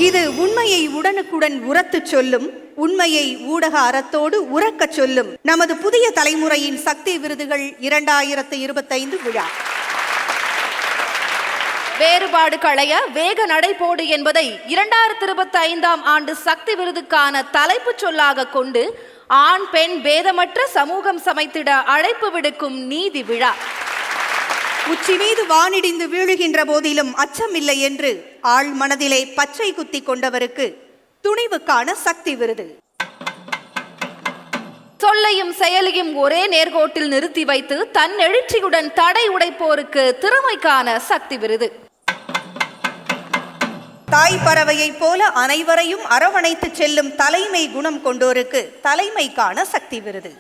இது உண்மையை உடனுக்குடன் உரத்துச் சொல்லும், உண்மையை ஊடக அறத்தோடு உரக்கச் சொல்லும் நமது புதிய தலைமுறையின் சக்தி விருதுகள் 2025 விழா. வேறுபாடு களைய வேக நடைபோடு என்பதை 2025ஆம் ஆண்டு சக்தி விருதுக்கான தலைப்புச் சொல்லாக கொண்டு ஆண் பெண் பேதமற்ற சமூகம் சமைத்திட அழைப்பு விடுக்கும் நீதி விழா. உச்சி மீது வானிடிந்து வீழுகின்ற போதிலும் அச்சமில்லை என்று ஆள் மனதிலே பச்சை குத்தி கொண்டவருக்கு துணிவுக்கான சக்தி விருது. சொல்லையும் செயலையும் ஒரே நேர்கோட்டில் நிறுத்தி வைத்து தன் எழுச்சியுடன் தடை உடைப்போருக்கு திறமைக்கான சக்தி விருது. தாய் பறவையை போல அனைவரையும் அரவணைத்து செல்லும் தலைமை குணம் கொண்டோருக்கு தலைமைக்கான சக்தி விருது.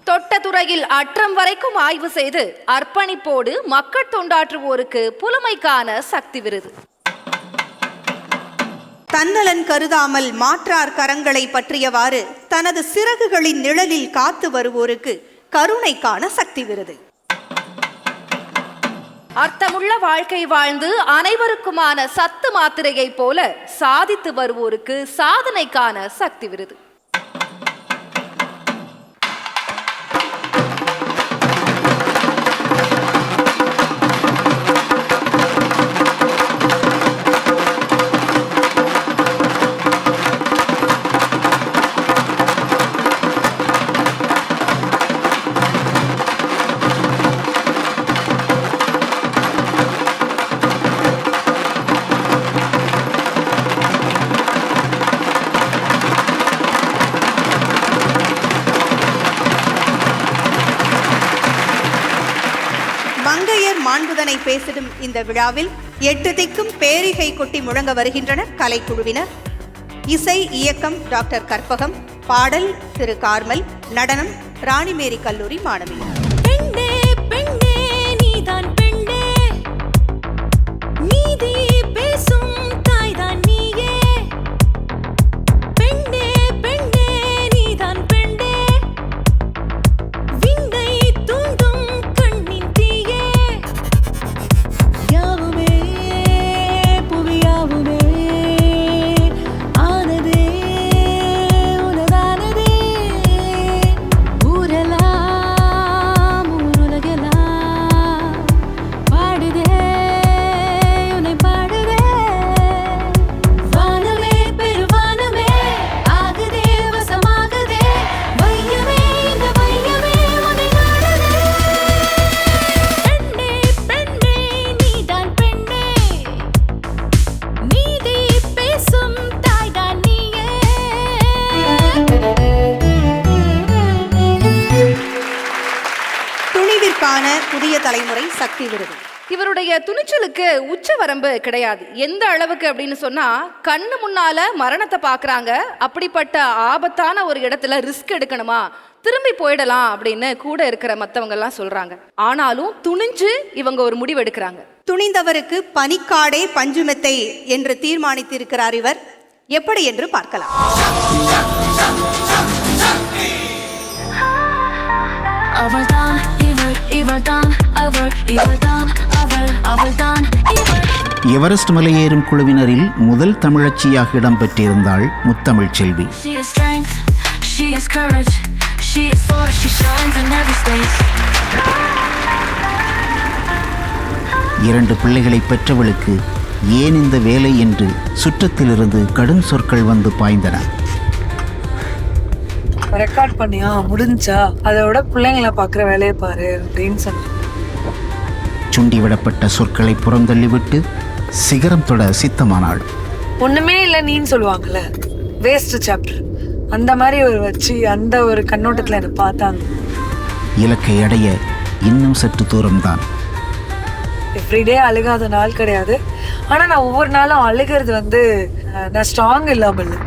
தொட்ட துறையில் அற்றம் வரைக்கும் ஆய்வு செய்து அர்ப்பணிப்போடு மக்கள் தொண்டாற்றுவோருக்கு புலமைக்கான சக்தி விருது. தன்னலன் கருதாமல் மாற்றார் கரங்களை பற்றியவாறு தனது சிறகுகளின் நிழலில் காத்து வருவோருக்கு கருணைக்கான சக்தி விருது. அர்த்தமுள்ள வாழ்க்கை வாழ்ந்து அனைவருக்குமான சத்து மாத்திரையை போல சாதித்து வருவோருக்கு சாதனைக்கான சக்தி விருது. மங்கையர் மாண்புதனை பேசிடும் இந்த விழாவில் 8 திக்கும் பேரிகை கொட்டி முழங்க வருகின்றனர் கலைக்குழுவினர். இசை இயக்கம் டாக்டர் கற்பகம், பாடல் திரு கார்மல், நடனம் ராணிமேரி கல்லூரி மாணவி. புதிய தலைமுறை சக்தி விருது. இவருடைய துணிச்சலுக்கு உச்ச வரம்பு கிடையாது. எந்த அளவுக்கு அப்படின்னு சொன்னா, கண்ணு முன்னால மரணத்தை பாக்குறாங்க, அப்படிப்பட்ட ஆபத்தான ஒரு இடத்துல ரிஸ்க் எடுக்கணுமா, திரும்பி போயிடலாம் அப்படின்னு கூட இருக்கிற மத்தவங்க எல்லாம் சொல்றாங்க. ஆனாலும் துணிஞ்சு இவங்க ஒரு முடிவு எடுக்கிறாங்க. துணிந்தவருக்கு பனிக்காடே பஞ்சுமெத்தை என்று தீர்மானித்திருக்கிறார் இவர். எப்படி என்று பார்க்கலாம். எவரெஸ்ட் மலையேறும் குழுவினரில் முதல் தமிழச்சியாக இடம்பெற்றிருந்தாள் முத்தமிழ் செல்வி. இரண்டு பிள்ளைகளை பெற்றவளுக்கு ஏன் இந்த வேலை என்று சுற்றத்திலிருந்து கடும் சொற்கள் வந்து பாய்ந்தன. ரெக்கார்ட் பண்ணியா முடிஞ்சா, அதோட பிள்ளைங்களை பார்க்குற வேலையை பாரு அப்படின்னு சொன்ன. சுண்டிவிடப்பட்ட சொற்களை புறந்தள்ளிவிட்டு சிகரம் தொட சித்தமானாள். ஒண்ணுமே இல்லை நீன்னு சொல்லுவாங்கல்ல, வேஸ்ட் சாப்டர், அந்த மாதிரி ஒரு வச்சு அந்த ஒரு கண்ணோட்டத்தில் என்னை பார்த்தாங்க. இலக்கை அடைய இன்னும் சற்று தூரம்தான். எவ்ரிடே அழுகாத நாள் கிடையாது. ஆனால் நான் ஒவ்வொரு நாளும் அழுகிறது நான் ஸ்ட்ராங் இல்லாமல் இல்லை.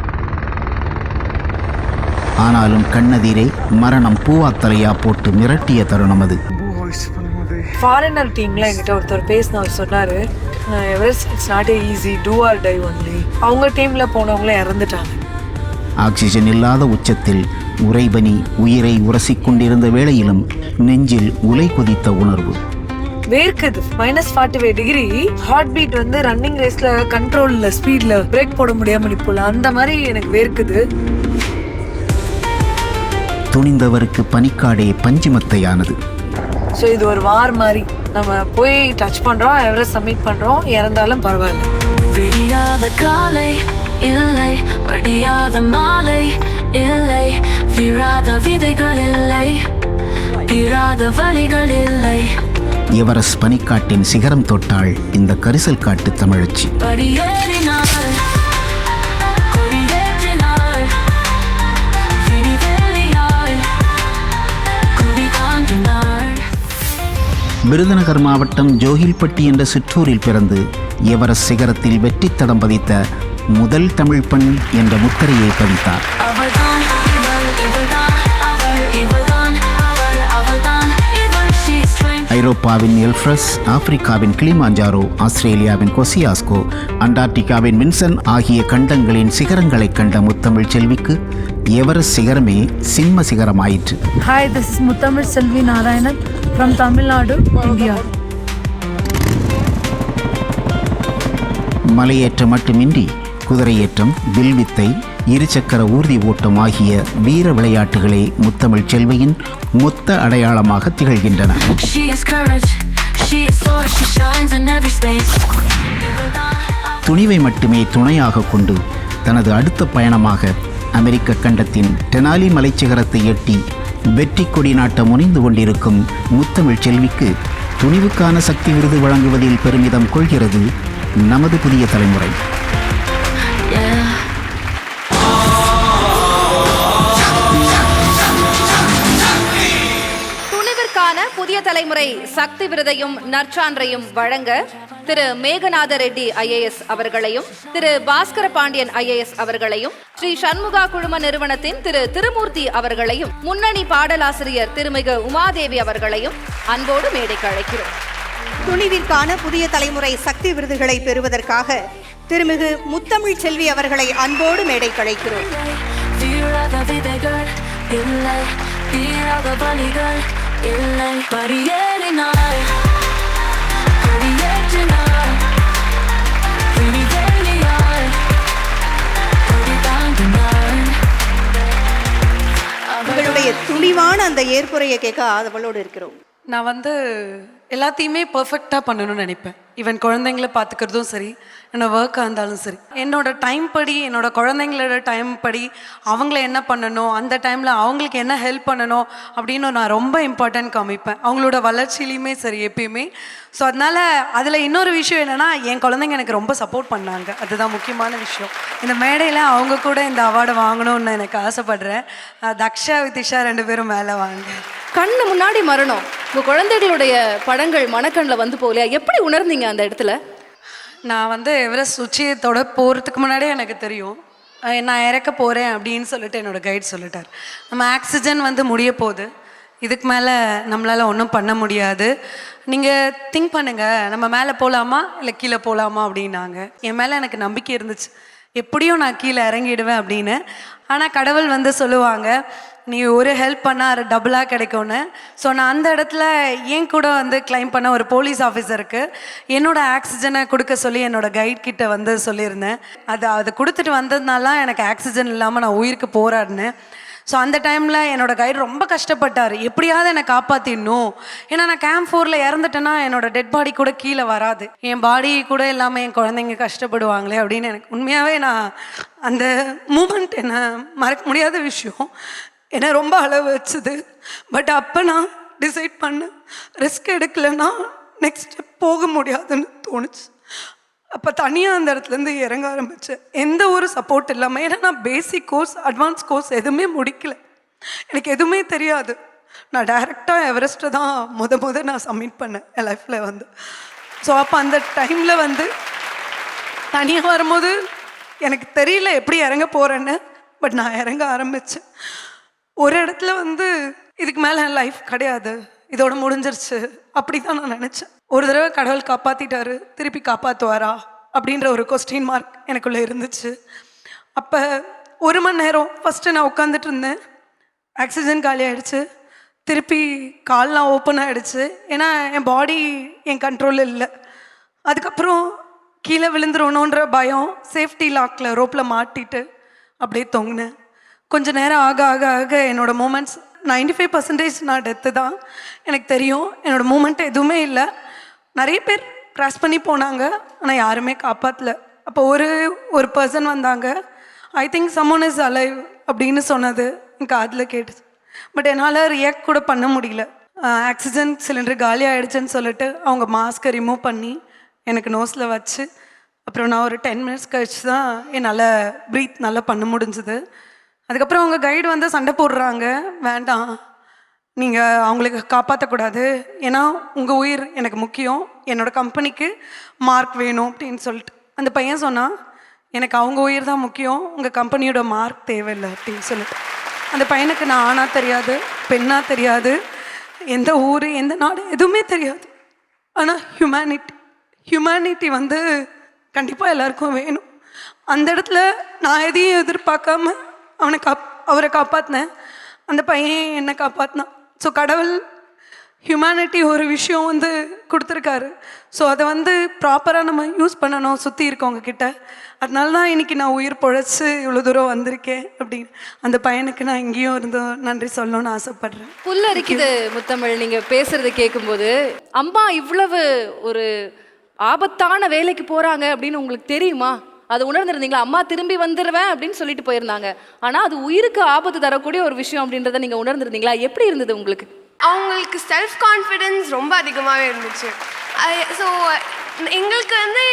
ஆனாலும் கண்ணெதிரே மரணம் பூவாத்தலையா போட்டு மிரட்டிய தருணம் அது. ஃபாரினர் டீம்ல என்கிட்ட ஒருத்தர் பேசினவர் சொன்னாரு, Everest it's not easy, do or die only. அவங்க டீம்ல போனவங்களே இறந்துட்டாங்க. ஆக்சிஜன் இல்லாத உச்சத்தில் உறைபனி உயிரை உரசிக்கொண்டிருந்த வேளையிலும் நெஞ்சில் உலை கொதித்த உணர்வு. வேர்க்குது. -45 டிகிரி, ஹார்ட் பீட் வந்து ரன்னிங் ரேஸ்ல கண்ட்ரோல்ல ஸ்பீட்ல பிரேக் போட முடியாம நிப்போல, அந்த மாதிரி எனக்கு வேர்க்குது. துணிந்தவருக்கு பனிக்காடே பஞ்சுமத்தையானது. ஸோ இது ஒரு வார் மாதிரி. நம்ம போய் டச் பண்றோம், எவரெஸ்ட் சப்மிட் பண்றோம், இறந்தாலும் பரவாயில்ல. விடியாத காலை இல்லை, படியாத மாலை இல்லை, விழாத விதைகள் இல்லை, தீராத வலிகள் இல்லை. எவரெஸ்ட் பனிக்காட்டின் சிகரம் தொட்டாள் இந்த கரிசல் காட்டு தமிழச்சி. படியேறினாள், கொடியேற்றினாள், விடிவெளியாள், குடி தாண்டினாள். விருதுநகர் மாவட்டம் ஜோகில்பட்டி என்ற சிற்றூரில் பிறந்து எவரெஸ்ட் சிகரத்தில் வெற்றி தடம் பதித்த முதல் தமிழ் பெண் என்ற முத்திரையை பதித்தார். அவள்தான் இவள், இவள்தான் அவள், இவள்தான் அவள், அவள்தான் இவள். She's strength. ஐரோப்பாவின் எல்ஃப்ரஸ், ஆப்பிரிக்காவின் கிளிமாஞ்சாரோ, ஆஸ்திரேலியாவின் கொசியாஸ்கோ, அண்டார்டிகாவின் வின்சன் ஆகிய கண்டங்களின் சிகரங்களை கண்ட முத்தமிழ் செல்விக்கு எவரெஸ்ட் சிகரமே சிம்ம சிகரமாயிற்று. Hi, this is Muthamil Selvi Narayanan from Tamil Nadu, India. மலையேற்றம் மட்டுமின்றி குதிரையேற்றம், வில்வித்தை, இருசக்கர ஊர்தி ஓட்டம் ஆகிய வீர விளையாட்டுகளே முத்தமிழ் செல்வியின் மொத்த அடையாளமாக திகழ்கின்றன. She is courage, she is force, she shines in every space. துணிவை மட்டுமே துணையாக கொண்டு தனது அடுத்த பயணமாக அமெரிக்க கண்டத்தின் டெனாலி மலைச்சிகரத்தை எட்டி வெற்றி கொடி நாட்ட முனைந்து கொண்டிருக்கும் முத்தமிழ் செல்விக்கு துணிவுக்கான சக்தி விருது வழங்குவதில் பெருமிதம் கொள்கிறது நமது புதிய தலைமுறை. துணிவிற்கான புதிய தலைமுறை சக்தி விருதையும் நற்சான்றையும் வழங்க திரு மேகநாத ரெட்டி IAS அவர்களையும், திரு பாஸ்கர பாண்டியன் IAS அவர்களையும், ஸ்ரீ சண்முகா குழும நிறுவனத்தின் திரு திருமூர்த்தி அவர்களையும், முன்னணி பாடலாசிரியர் திருமிகு உமாதேவி அவர்களையும் அன்போடு மேடைக்கு அழைக்கிறோம். துணிவிற்கான புதிய தலைமுறை சக்தி விருதுகளை பெறுவதற்காக திருமிகு முத்தமிழ் செல்வி அவர்களை அன்போடு மேடைக்கு அழைக்கிறோம். தீராத விதைகள் இல்லை, தீராத வலிகள் இல்லை, படியேறினாள், கொடியேற்றினாள், விடிவெளியாள், கொடி தாண்டினாள். உங்களுடைய துணிவான அந்த ஏற்புரையை கேட்க ஆதவளோடு இருக்கிறோம். நான் எல்லாத்தையுமே பர்ஃபெக்டாக பண்ணணும்னு நினைப்பேன். ஈவன் குழந்தைங்கள பார்த்துக்கிறதும் சரி, என்னோட ஒர்க்காக இருந்தாலும் சரி, என்னோட டைம் படி, என்னோட குழந்தைங்களோட டைம் படி அவங்கள என்ன பண்ணணும், அந்த டைமில் அவங்களுக்கு என்ன ஹெல்ப் பண்ணணும் அப்படின்னு நான் ரொம்ப இம்பார்ட்டன்ட் காமிப்பேன், அவங்களோட வளர்ச்சியிலையுமே சரி எப்பயுமே. ஸோ அதனால் அதில் இன்னொரு விஷயம் என்னென்னா, என் குழந்தைங்க எனக்கு ரொம்ப சப்போர்ட் பண்ணாங்க. அதுதான் முக்கியமான விஷயம். இந்த மேடையில் அவங்க கூட இந்த அவார்டை வாங்கணும்னு எனக்கு ஆசைப்படுறேன். தக்ஷா விதிஷா 2 பேரும் மேலே வாங்க. கண்ணு முன்னாடி மரணம், உங்க குழந்தைகளுடைய படங்கள் மனக்கண்ணில் வந்து போகலையா? எப்படி உணர்ந்தீங்க அந்த இடத்துல? நான் எவரெஸ்ட் உச்சியத்தோட போகிறதுக்கு முன்னாடியே எனக்கு தெரியும் நான் இறக்க போகிறேன் அப்படின்னு சொல்லிட்டு என்னோட கைட் சொல்லிட்டார். நம்ம ஆக்சிஜன் முடிய போகுது, இதுக்கு மேலே நம்மளால் ஒன்றும் பண்ண முடியாது, நீங்கள் திங்க் பண்ணுங்கள், நம்ம மேலே போகலாமா இல்லை கீழே போகலாமா அப்படின்னாங்க. என் மேலே எனக்கு நம்பிக்கை இருந்துச்சு, எப்படியும் நான் கீழே இறங்கிடுவேன் அப்படின்னு. ஆனால் கடவுள் சொல்லுவாங்க, நீ ஒரு ஹெல்ப் பண்ணால் டபுளாக கிடைக்கும்னு. ஸோ நான் அந்த இடத்துல என் கூட கிளைம் பண்ண ஒரு போலீஸ் ஆஃபீஸருக்கு என்னோடய ஆக்சிஜனை கொடுக்க சொல்லி என்னோட கைட் கிட்ட சொல்லியிருந்தேன். அது கொடுத்துட்டு வந்ததுனால எனக்கு ஆக்சிஜன் இல்லாமல் நான் உயிருக்கு போராடினேன். ஸோ அந்த டைமில் என்னோடய கைடு ரொம்ப கஷ்டப்பட்டார், எப்படியாவது என்னை காப்பாற்றிடணும். ஏன்னா நான் கேம்ப் 4ல் இறந்துட்டேன்னா என்னோட டெட் பாடி கூட கீழே வராது, என் பாடி கூட இல்லாமல் என் குழந்தைங்க கஷ்டப்படுவாங்களே அப்படின்னு. எனக்கு உண்மையாகவே நான் அந்த மூமெண்ட் என்ன மறக்க முடியாத விஷயம், என்னை ரொம்ப அளவு வச்சுது. பட் அப்போ நான் டிசைட் பண்ணேன், ரிஸ்க் எடுக்கலைன்னா நெக்ஸ்ட் ஸ்டெப் போக முடியாதுன்னு தோணுச்சு. அப்போ தனியாக அந்த இடத்துலேருந்து இறங்க ஆரம்பித்தேன், எந்த ஒரு சப்போர்ட் இல்லாமல். ஏன்னா நான் பேசிக் கோர்ஸ், அட்வான்ஸ் கோர்ஸ் எதுவுமே முடிக்கல, எனக்கு எதுவுமே தெரியாது. நான் டைரெக்டாக எவரெஸ்ட்டை தான் முத நான் சப்மிட் பண்ணேன் என் லைஃப்பில் ஸோ அப்போ அந்த டைமில் தனியாக வரும்போது எனக்கு தெரியல எப்படி இறங்க போகிறேன்னு. பட் நான் இறங்க ஆரம்பித்தேன். ஒரு இடத்துல இதுக்கு மேலே என் லைஃப் கிடையாது, இதோட முடிஞ்சிருச்சு அப்படி தான் நான் நினச்சேன். ஒரு தடவை கடவுள் காப்பாற்றிட்டாரு, திருப்பி காப்பாற்றுவாரா அப்படின்ற ஒரு கொஸ்டின் மார்க் எனக்குள்ளே இருந்துச்சு. அப்போ 1 மணி நேரம் ஃபஸ்ட்டு நான் உட்காந்துட்டு இருந்தேன், ஆக்சிஜன் காலி ஆகிடுச்சு. திருப்பி கால்லாம் ஓப்பன் ஆகிடுச்சு. ஏன்னா என் பாடி என் கண்ட்ரோலில் இல்லை. அதுக்கப்புறம் கீழே விழுந்துருவணுன்ற பயம், சேஃப்டி லாக்கில் ரோப்பில் மாட்டிட்டு அப்படியே தொங்கினேன். கொஞ்சம் நேரம் ஆக ஆக ஆக என்னோடய மூமெண்ட்ஸ் 95% நான் டெத்து தான் எனக்கு தெரியும். என்னோடய மூமெண்ட் எதுவுமே இல்லை. நிறைய பேர் க்ராஸ் பண்ணி போனாங்க, ஆனால் யாருமே காப்பாற்றல. அப்போ ஒரு பர்சன் வந்தாங்க, ஐ திங்க் சம்மோன் இஸ் அலைவ் அப்படின்னு சொன்னது எனக்கு அதில் கேட்டுச்சு. பட் என்னால் ரியாக்ட் கூட பண்ண முடியல. ஆக்சிஜன் சிலிண்டர் காலி ஆகிடுச்சுன்னு சொல்லிட்டு அவங்க மாஸ்க்கை ரிமூவ் பண்ணி எனக்கு நோஸில் வச்சு அப்புறம் நான் ஒரு 10 minutes கழிச்சு தான் என்னால் ப்ரீத் நல்லா பண்ண முடிஞ்சுது. அதுக்கப்புறம் அவங்க கைடு வந்து சண்டை போடுறாங்க, வேண்டாம் நீங்கள் அவங்களுக்கு காப்பாற்றக்கூடாது, ஏன்னா உங்கள் உயிர் எனக்கு முக்கியம், என்னோடய கம்பெனிக்கு மார்க் வேணும் அப்படின்னு சொல்லிட்டு. அந்த பையன் சொன்னான், எனக்கு அவங்க உயிர் தான் முக்கியம், உங்கள் கம்பெனியோட மார்க் தேவையில்லை அப்படின்னு சொல்லிட்டு. அந்த பையனுக்கு நான் ஆணா தெரியாது, பெண்ணா தெரியாது, எந்த ஊர் எந்த நாடு எதுவுமே தெரியாது. ஆனால் ஹியூமனிட்டி வந்து கண்டிப்பாக எல்லாருக்கும் வேணும். அந்த இடத்துல நான் எதையும் எதிர்பார்க்காம அவரை காப்பாற்றினேன். அந்த பையன் என்னை காப்பாற்றினான். ஸோ கடவுள் ஹியூமனிட்டி ஒரு விஷயம் வந்து கொடுத்துருக்காரு. ஸோ அதை வந்து ப்ராப்பராக நம்ம யூஸ் பண்ணணும் சுற்றி இருக்கவங்க கிட்ட. அதனால தான் இன்றைக்கி நான் உயிர் பொழைச்சி இவ்வளோ தூரம் வந்திருக்கேன் அப்படின்னு அந்த பையனுக்கு நான் எங்கேயும் இருந்து நன்றி சொல்லணும்னு ஆசைப்பட்றேன். புல்லரிக்குது முத்தமிழ், நீங்கள் பேசுகிறத கேட்கும்போது. அம்மா இவ்வளவு ஒரு ஆபத்தான வேலைக்கு போகிறாங்க அப்படின்னு உங்களுக்கு தெரியுமா? அது உணர்ந்துருந்தீங்களா? அம்மா திரும்பி வந்துடுவேன் அப்படின்னு சொல்லிட்டு போயிருந்தாங்க, ஆனால் அது உயிருக்கு ஆபத்து தரக்கூடிய ஒரு விஷயம் அப்படின்றத நீங்கள் உணர்ந்துருந்தீங்களா? எப்படி இருந்தது உங்களுக்கு? அவங்களுக்கு செல்ஃப் கான்ஃபிடென்ஸ் ரொம்ப அதிகமாகவே இருந்துச்சு. ஸோ எங்களுக்கு வந்து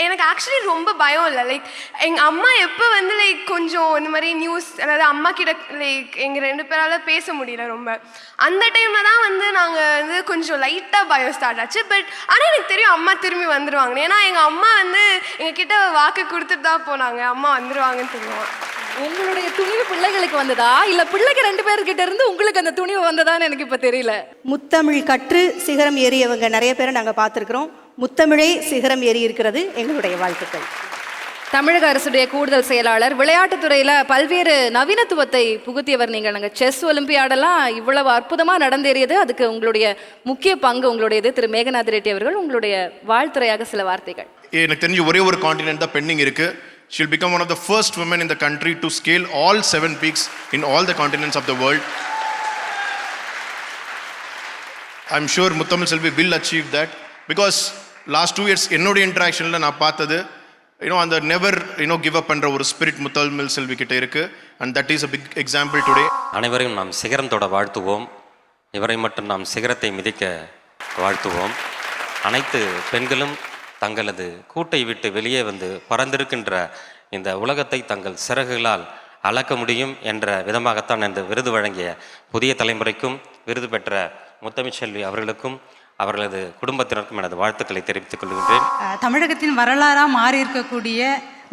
எனக்கு ஆக்சுவலி ரொம்ப பயம் இல்லை. லைக் எங்கள் அம்மா எப்போ வந்து லைக் கொஞ்சம் இந்த மாதிரி நியூஸ், அதாவது அம்மா கிட்ட லைக் எங்கள் 2 பேரால் பேச முடியல ரொம்ப, அந்த டைமில் தான் வந்து நாங்கள் வந்து கொஞ்சம் லைட்டாக பயம் ஸ்டார்ட் ஆச்சு. பட் ஆனால் எனக்கு தெரியும் அம்மா திரும்பி வந்துடுவாங்க. ஏன்னா எங்கள் அம்மா வந்து எங்ககிட்ட வாக்கு கொடுத்துட்டு தான் போனாங்க, அம்மா வந்துடுவாங்கன்னு தெரியும். உங்களுடைய துணிவு பிள்ளைகளுக்கு வந்ததா, இல்லை பிள்ளைக்கு 2 பேர்கிட்ட இருந்து உங்களுக்கு அந்த துணிவு வந்ததான்னு எனக்கு இப்போ தெரியல. முத்தமிழ் கற்று சிகரம் ஏறியவங்க நிறைய பேரை நாங்கள் பார்த்துருக்குறோம். முத்தமிழே சிகரம் ஏறி இருக்கிறது. எங்களுடைய வாழ்த்துக்கள். தமிழக அரசுடைய கூடுதல் செயலாளர், விளையாட்டுத்துறையில் பல்வேறு நவீனத்துவத்தை புகுத்தியவர் நீங்கள். நாங்கள் செஸ் ஒலிம்பியாடெல்லாம் இவ்வளவு அற்புதமாக நடந்தேறியது, அதுக்கு உங்களுடைய முக்கிய பங்கு உங்களுடையது. திரு மேகநாத் ரெட்டி அவர்கள், உங்களுடைய வாழ்த்துறையாக சில வார்த்தைகள். எனக்கு தெரிஞ்சு ஒரே ஒரு காண்டினென்ட் தான் பெண்டிங் இருக்கு. She'll become one of the first women in the country to scale all 7 peaks in all the continents of the world. I'm sure Muthamil Selvi will achieve that, because last 2 years என்னோட இன்ட்ராக்ஷனில் நான் பார்த்தது அந்த never give up பண்ற ஒரு spirit முத்தமிழ் செல்வி கிட்ட இருக்கு. and that is a big example today. அனைவரையும் நாம் சிகரம் தொட வாழ்த்துவோம். இவரை மட்டும் நாம் சிகரத்தை மிதிக்க வாழ்த்துவோம். அனைத்து பெண்களும் தங்களது கூட்டை விட்டு வெளியே வந்து பறந்திருக்கின்ற இந்த உலகத்தை தங்கள் சிறகுகளால் அளக்க முடியும் என்ற விதமாகத்தான் இந்த விருது வழங்கிய புதிய தலைமுறைக்கும் விருது பெற்ற முத்தமிழ் செல்வி அவர்களுக்கும் அவர்களது குடும்பத்தினருக்கும் எனது வாழ்த்துக்களை தெரிவித்துக் கொள்கின்றேன். தமிழகத்தின் வரலாறாக மாறி இருக்கக்கூடிய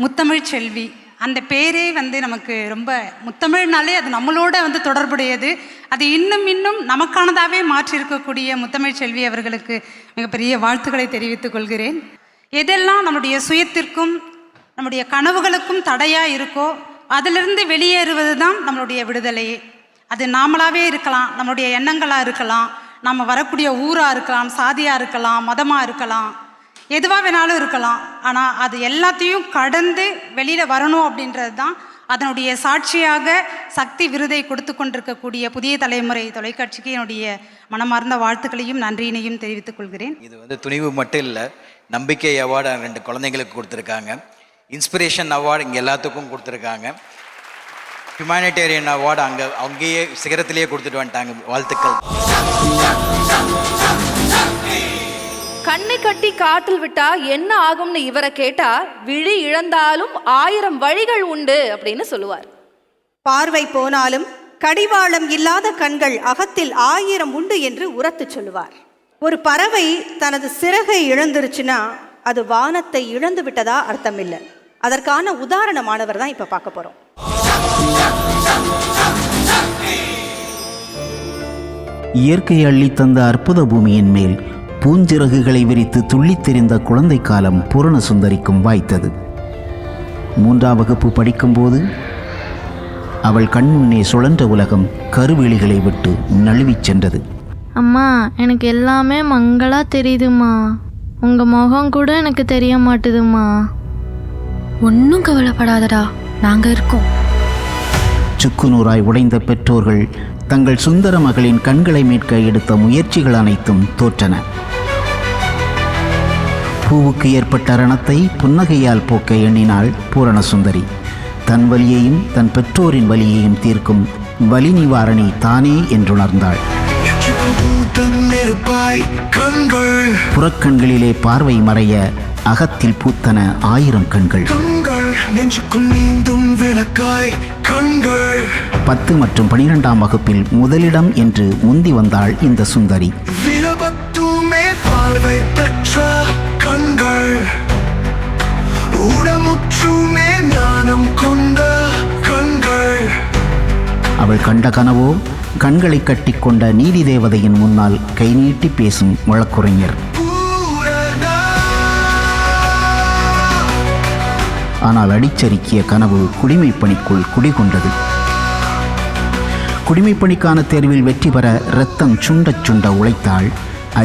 முத்தமிழ் செல்வி, அந்த பேரே வந்து நமக்கு ரொம்ப, முத்தமிழ்னாலே அது நம்மளோட வந்து தொடர்புடையது. அது இன்னும் நமக்கானதாகவே மாற்றி இருக்கக்கூடிய முத்தமிழ் செல்வி அவர்களுக்கு மிகப்பெரிய வாழ்த்துக்களை தெரிவித்துக் கொள்கிறேன். எதெல்லாம் நம்முடைய சுயத்திற்கும் நம்முடைய கனவுகளுக்கும் தடையாக இருக்கோ அதிலிருந்து வெளியேறுவது தான் நம்மளுடைய விடுதலையே. அது நாமளாகவே இருக்கலாம், நம்மளுடைய எண்ணங்களாக இருக்கலாம், நம்ம வரக்கூடிய ஊராக இருக்கலாம், சாதியாக இருக்கலாம், மதமாக இருக்கலாம், எதுவாக வேணாலும் இருக்கலாம். ஆனால் அது எல்லாத்தையும் கடந்து வெளியில் வரணும் அப்படின்றது தான் அதனுடைய சாட்சியாக சக்தி விருதை கொடுத்து கொண்டிருக்கக்கூடிய புதிய தலைமுறை தொலைக்காட்சிக்கு என்னுடைய மனமார்ந்த வாழ்த்துக்களையும் நன்றியினையும் தெரிவித்துக் கொள்கிறேன். இது வந்து துணிவு மட்டும் இல்லை, நம்பிக்கை அவார்டு 2 குழந்தைங்களுக்கு கொடுத்துருக்காங்க, இன்ஸ்பிரேஷன் அவார்டு இங்கே எல்லாத்துக்கும் கொடுத்துருக்காங்க, ஹியூமானிட்டேரியன் அவார்டு அங்கேயே சிகரத்திலேயே கொடுத்துட்டு வந்துட்டாங்க. வாழ்த்துக்கள். கண்ணை கட்டி காட்டில் விட்டா என்ன ஆகும்னு இவரை கேட்டா, விழி இழந்தாலும் 1000 வழிகள் உண்டு அப்படின்னு சொல்லுவார். பார்வை போனாலும் கடிவாளம் இல்லாத கண்கள் அகத்தில் 1000 உண்டு என்று உரத்து சொல்லுவார். ஒரு பறவை தனது சிறகை இழந்துருச்சுன்னா அது வானத்தை இழந்து விட்டதா அர்த்தம் இல்லை. அதற்கான உதாரணமானவர் தான் இப்ப பார்க்க போறோம். இயற்கை அள்ளித்தந்த அற்புத பூமியின் மேல் பூஞ்சிறகுகளை விரித்து துள்ளித் தெரிந்த குழந்தை காலம் பூரண சுந்தரிக்கும் வாய்த்தது. 3ஆம் வகுப்பு படிக்கும்போது அவள் கண்முன்னே சுழன்ற உலகம் கருவெளிகளை விட்டு நழுவிச் சென்றது. அம்மா, எனக்கு எல்லாமே மங்களா தெரியுதுமா. உங்கள் முகம் கூட எனக்கு தெரிய மாட்டுதுமா. ஒன்றும் கவலைப்படாதடா, நாங்கள் இருக்கோம். சுக்குநூறாய் உடைந்த பெற்றோர்கள் தங்கள் சுந்தர மகளின் கண்களை மீட்க எடுத்த முயற்சிகள் அனைத்தும் தோற்றன. பூவுக்கு ஏற்பட்ட ரணத்தை புன்னகையால் போக்க எண்ணினாள் பூரணசுந்தரி. தன் வலியையும் தன் பெற்றோரின் வலியையும் தீர்க்கும் வலி நிவாரணி தானே என்றுணர்ந்தாள். புறக்கண்களிலே பார்வை மறைய அகத்தில் பூத்தன 1000 கண்கள். 10 மற்றும் 12ஆம் வகுப்பில் முதலிடம் என்று முந்தி வந்தாள் இந்த சுந்தரி. அவள் கண்ட கனவோ கண்களை கட்டிக்கொண்ட நீதி தேவதையின் முன்னால் கை நீட்டி பேசும் வழக்குரைஞர். ஆனால் அடிச்சறுக்கிய கனவு குடிமைப்பணிக்குள் குடிகொண்டது. குடிமைப்பணிக்கான தேர்வில் வெற்றி பெற இரத்தம் சுண்ட சுண்ட உழைத்தாள்.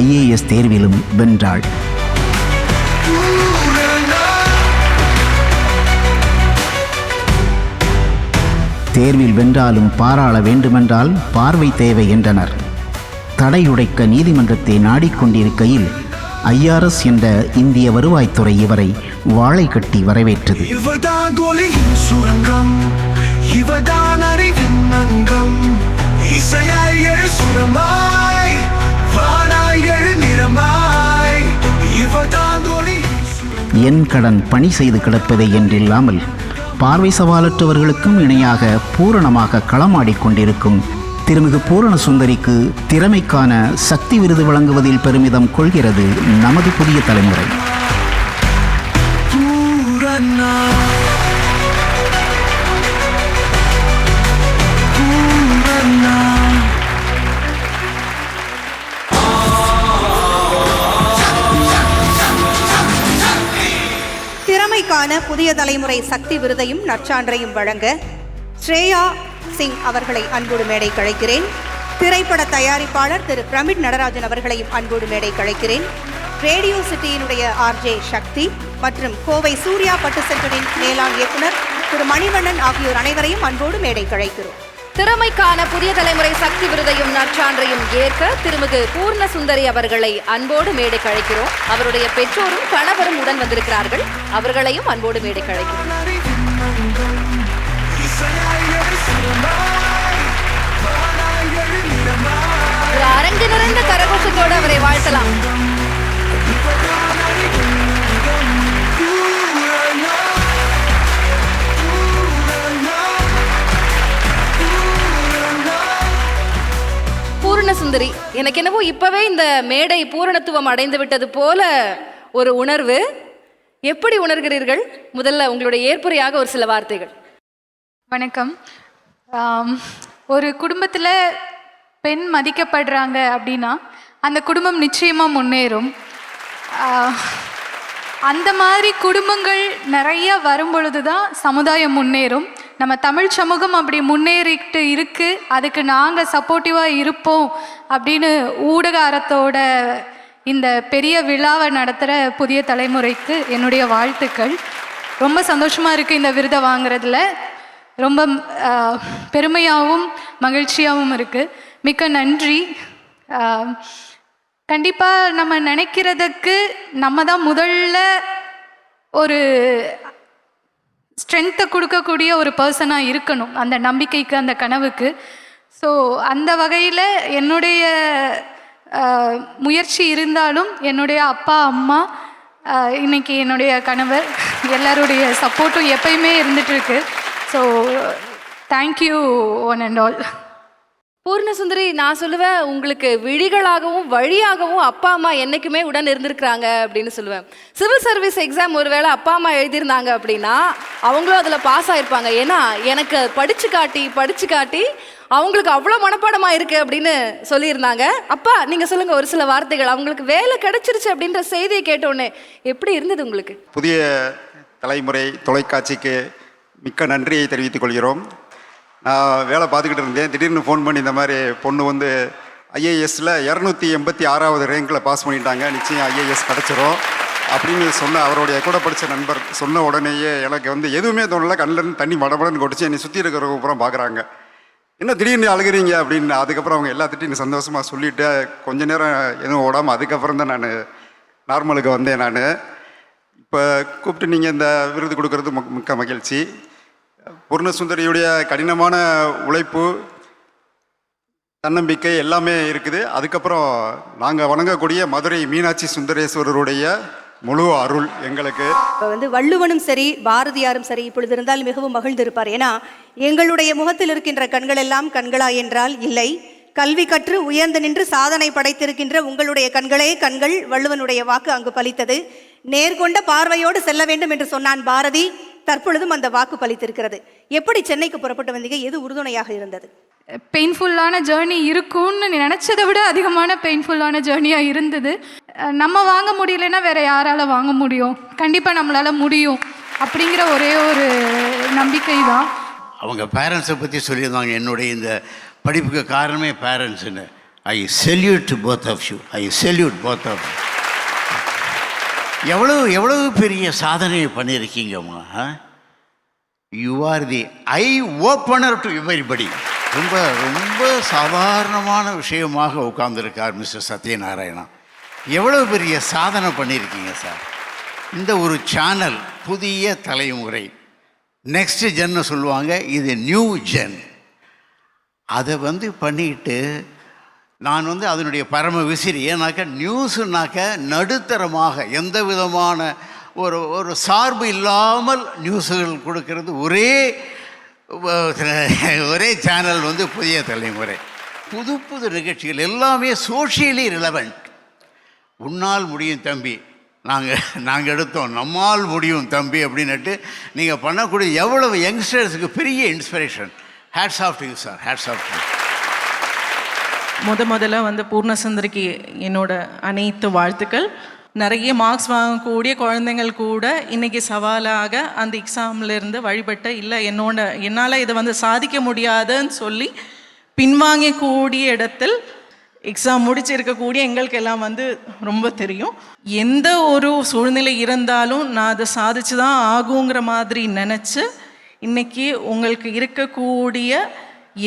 IAS தேர்விலும் வென்றாள். தேர்வில் வென்றாலும் பாராள வேண்டுமென்றால் பார்வை தேவை என்றனர். தடையுடைக்க நீதிமன்றத்தை நாடிக்கொண்டிருக்கையில் IRS என்ற இந்திய வருவாய்த்துறை இவரை வாழை கட்டி வரவேற்றது. என் கடன் பணி செய்து கிடப்பதை என்றில்லாமல் பார்வை சவாலற்றவர்களுக்கும் இணையாக பூரணமாக களமாடிக்கொண்டிருக்கும் திருமிகு பூரண சுந்தரிக்கு திறமைக்கான சக்தி விருது வழங்குவதில் பெருமிதம் கொள்கிறது நமது புதிய தலைமுறை. திறமைக்கான புதிய தலைமுறை சக்தி விருதையும் நற்சான்றையும் வழங்க ஸ்ரேயா சிங் அவர்களை அன்போடு மேடை கழைக்கிறேன். திரைப்பட தயாரிப்பாளர் திரு பிரமிட் நடராஜன் அவர்களையும் அன்போடு மேடை கழைக்கிறேன். ரேடியோ சிட்டியினுடைய RJ சக்தி மற்றும் கோவை சூர்யா பட்டு சென்டரின் மேலாண் இயக்குனர் திரு மணிவண்ணன் ஆகியோர் அனைவரையும் அன்போடு மேடை கழைக்கிறோம். திறமைக்கான புதிய தலைமுறை சக்தி விருதையும் நற்சான்றையும் ஏற்க திருமிகு பூர்ண சுந்தரி அவர்களை அன்போடு மேடை கழைக்கிறோம். அவருடைய பெற்றோரும் கணவரும் உடன் வந்திருக்கிறார்கள். அவர்களையும் அன்போடு மேடை கழைக்கிறோம். ஒரு அரங்கு நிறைந்த கரகோஷத்தோடு அவரை வாழ்த்தலாம். பூர்ணசுந்தரி, எனக்கு என்னவோ இப்பவே இந்த மேடை பூரணத்துவம் அடைந்து விட்டது போல ஒரு உணர்வு. எப்படி உணர்கிறீர்கள்? முதல்ல உங்களுடைய ஏற்புரையாக ஒரு சில வார்த்தைகள். வணக்கம். ஒரு குடும்பத்தில் பெண் மதிக்கப்படுறாங்க அப்படின்னா அந்த குடும்பம் நிச்சயமாக முன்னேறும். அந்த மாதிரி குடும்பங்கள் நிறைய வரும் பொழுது தான் சமுதாயம் முன்னேறும். நம்ம தமிழ் சமூகம் அப்படி முன்னேறிக்கிட்டு இருக்குது. அதுக்கு நாங்கள் சப்போர்ட்டிவாக இருப்போம் அப்படின்னு ஊடக அறத்தோட இந்த பெரிய விழாவை நடத்துகிற புதிய தலைமுறைக்கு என்னுடைய வாழ்த்துக்கள். ரொம்ப சந்தோஷமாக இருக்குது இந்த விருதை வாங்குறதுல. ரொம்ப பெருமையாகவும் மகிழ்ச்சியாகவும் இருக்குது. மிக்க நன்றி. கண்டிப்பாக நம்ம நினைக்கிறதுக்கு நம்ம தான் முதல்ல ஒரு ஸ்ட்ரென்த்தை கொடுக்கக்கூடிய ஒரு பர்சனாக இருக்கணும், அந்த நம்பிக்கைக்கு, அந்த கனவுக்கு. ஸோ அந்த வகையில் என்னுடைய முயற்சி இருந்தாலும் என்னுடைய அப்பா அம்மா இன்னைக்கு என்னுடைய கணவர் எல்லாருடைய சப்போர்ட்டும் எப்பயுமே இருந்துகிட்ருக்கு. So thank you one and all. Poornasundari, நான் சொல்லுவேன், உங்களுக்கு விழிகளாகவும் வழியாகவும் அப்பா அம்மா என்றைக்குமே உடன் இருந்திருக்கிறாங்க அப்படின்னு சொல்லுவேன். சிவில் சர்வீஸ் எக்ஸாம் ஒருவேளை அப்பா அம்மா எழுதியிருந்தாங்க அப்படின்னா அவங்களும் அதில் பாஸ் ஆகிருப்பாங்க. ஏன்னா எனக்கு படித்து காட்டி அவங்களுக்கு அவ்வளோ மனப்பாடமாக இருக்குது அப்படின்னு சொல்லியிருந்தாங்க. அப்பா, நீங்கள் சொல்லுங்கள் ஒரு சில வார்த்தைகள். அவங்களுக்கு வேலை கிடைச்சிருச்சு அப்படின்ற செய்தியை கேட்டோடனே எப்படி இருந்தது உங்களுக்கு? புதிய தலைமுறை தொலைக்காட்சிக்கு மிக்க நன்றியை தெரிவித்துக் கொள்கிறோம். நான் வேலை பார்த்துக்கிட்டு இருந்தேன். திடீர்னு ஃபோன் பண்ணி இந்த மாதிரி பொண்ணு வந்து ஐஏஎஸ்ல 286வது ரேங்கில் பாஸ் பண்ணிட்டாங்க, நிச்சயம் ஐஏஎஸ் கிடச்சிரும் அப்படின்னு சொன்ன அவருடைய கூட படித்த நண்பர் சொன்ன உடனேயே எனக்கு வந்து எதுவுமே தோணலை. கண்ணிலேருந்து தண்ணி மடமடன்னு கொட்டுச்சு. என்னை சுற்றி இருக்கிறவங்க அப்புறம் பார்க்குறாங்க, என்ன திடீர்னு அழுகிறீங்க அப்படின்னு. அதுக்கப்புறம் அவங்க எல்லாத்திட்டையும் சந்தோஷமாக சொல்லிவிட்டு கொஞ்ச நேரம் எதுவும் ஓடாமல் அதுக்கப்புறம் தான் நான் நார்மலுக்கு வந்தேன். நான் இப்போ கூப்பிட்டு நீங்கள் இந்த விருது கொடுக்கறது மிக்க மகிழ்ச்சி. பூர்ணசுந்தரியுடைய கடினமான உழைப்பு, தன்னம்பிக்கை எல்லாமே இருக்குது. அதுக்கப்புறம் நாங்கள் வணங்கக்கூடிய மதுரை மீனாட்சி சுந்தரேஸ்வரருடைய முழு அருள் எங்களுக்கு. இப்போ வந்து வள்ளுவனும் சரி பாரதியாரும் சரி இப்பொழுது இருந்தால் மிகவும் மகிழ்ந்திருப்பார். ஏன்னா எங்களுடைய முகத்தில் இருக்கின்ற கண்கள் எல்லாம் கண்களா என்றால் இல்லை, கல்வி கற்று உயர்ந்து நின்று சாதனை படைத்திருக்கின்ற உங்களுடைய கண்களே கண்கள். வள்ளுவனுடைய வாக்கு அங்கு பலித்தது. நேர்கொண்ட பார்வையோடு செல்ல வேண்டும் என்று சொன்னான் பாரதி. தற்பொழுதும் அந்த வாக்கு பலித்திருக்கிறது. எப்படி சென்னைக்கு புறப்பட்டு வந்தீங்க? எது உறுதுணையாக இருந்தது? பெயின்ஃபுல்லான ஜேர்னி இருக்கும்னு நினச்சதை விட அதிகமான பெயின்ஃபுல்லான ஜேர்னியாக இருந்தது. நம்ம வாங்க முடியலன்னா வேறு யாரால் வாங்க முடியும்? கண்டிப்பாக நம்மளால் முடியும் அப்படிங்கிற ஒரே ஒரு நம்பிக்கை தான். அவங்க பேரண்ட்ஸை பற்றி சொல்லியிருந்தாங்க, என்னுடைய இந்த படிப்புக்கு காரணமே பேரண்ட்ஸுன்னு. I salute both of you, I salute both of you. எவ்வளவு பெரிய சாதனையை பண்ணியிருக்கீங்கம்மா. You are the eye opener to everybody. ரொம்ப ரொம்ப சாதாரணமான விஷயமாக உட்கார்ந்துருக்கார் மிஸ்டர் சத்யநாராயணா. எவ்வளோ பெரிய சாதனை பண்ணியிருக்கீங்க சார். இந்த ஒரு சேனல் புதிய தலைமுறை, நெக்ஸ்ட் ஜென்னு சொல்லுவாங்க, இது நியூ ஜென். அதை வந்து பண்ணிட்டு நான் வந்து அதனுடைய பரம விசிறி. ஏன்னாக்கா நியூஸுனாக்க நடுத்தரமாக எந்த விதமான ஒரு சார்பு இல்லாமல் நியூஸுகள் கொடுக்கறது ஒரே சேனல் வந்து புதிய தலைமுறை. புது புது நிகழ்ச்சிகள் எல்லாமே சோஷியலி ரிலவெண்ட். உன்னால் முடியும் தம்பி, நாங்கள் எடுத்தோம், நம்மால் முடியும் தம்பி அப்படின்னுட்டு நீங்கள் பண்ணக்கூடிய எவ்வளவு யங்ஸ்டர்ஸுக்கு பெரிய inspiration. Hats off to you sir, hats off to you. முதல்ல வந்து பூர்ணசுந்தரிக்கு என்னோட அனைத்து வாழ்த்துக்கள். நிறைய மார்க்ஸ் வாங்கக்கூடிய குழந்தைங்கள் கூட இன்றைக்கி சவாலாக அந்த எக்ஸாம்லேருந்து வழிபட்ட இல்லை என்னால் இதை வந்து சாதிக்க முடியாதுன்னு சொல்லி பின்வாங்கக்கூடிய இடத்தில் எக்ஸாம் முடிச்சிருக்கக்கூடிய எங்களுக்கெல்லாம் வந்து ரொம்ப தெரியும். எந்த ஒரு சூழ்நிலை இருந்தாலும் நான் அதை சாதிச்சு தான் ஆகுங்கிற மாதிரி நினச்சி இன்றைக்கி உங்களுக்கு இருக்கக்கூடிய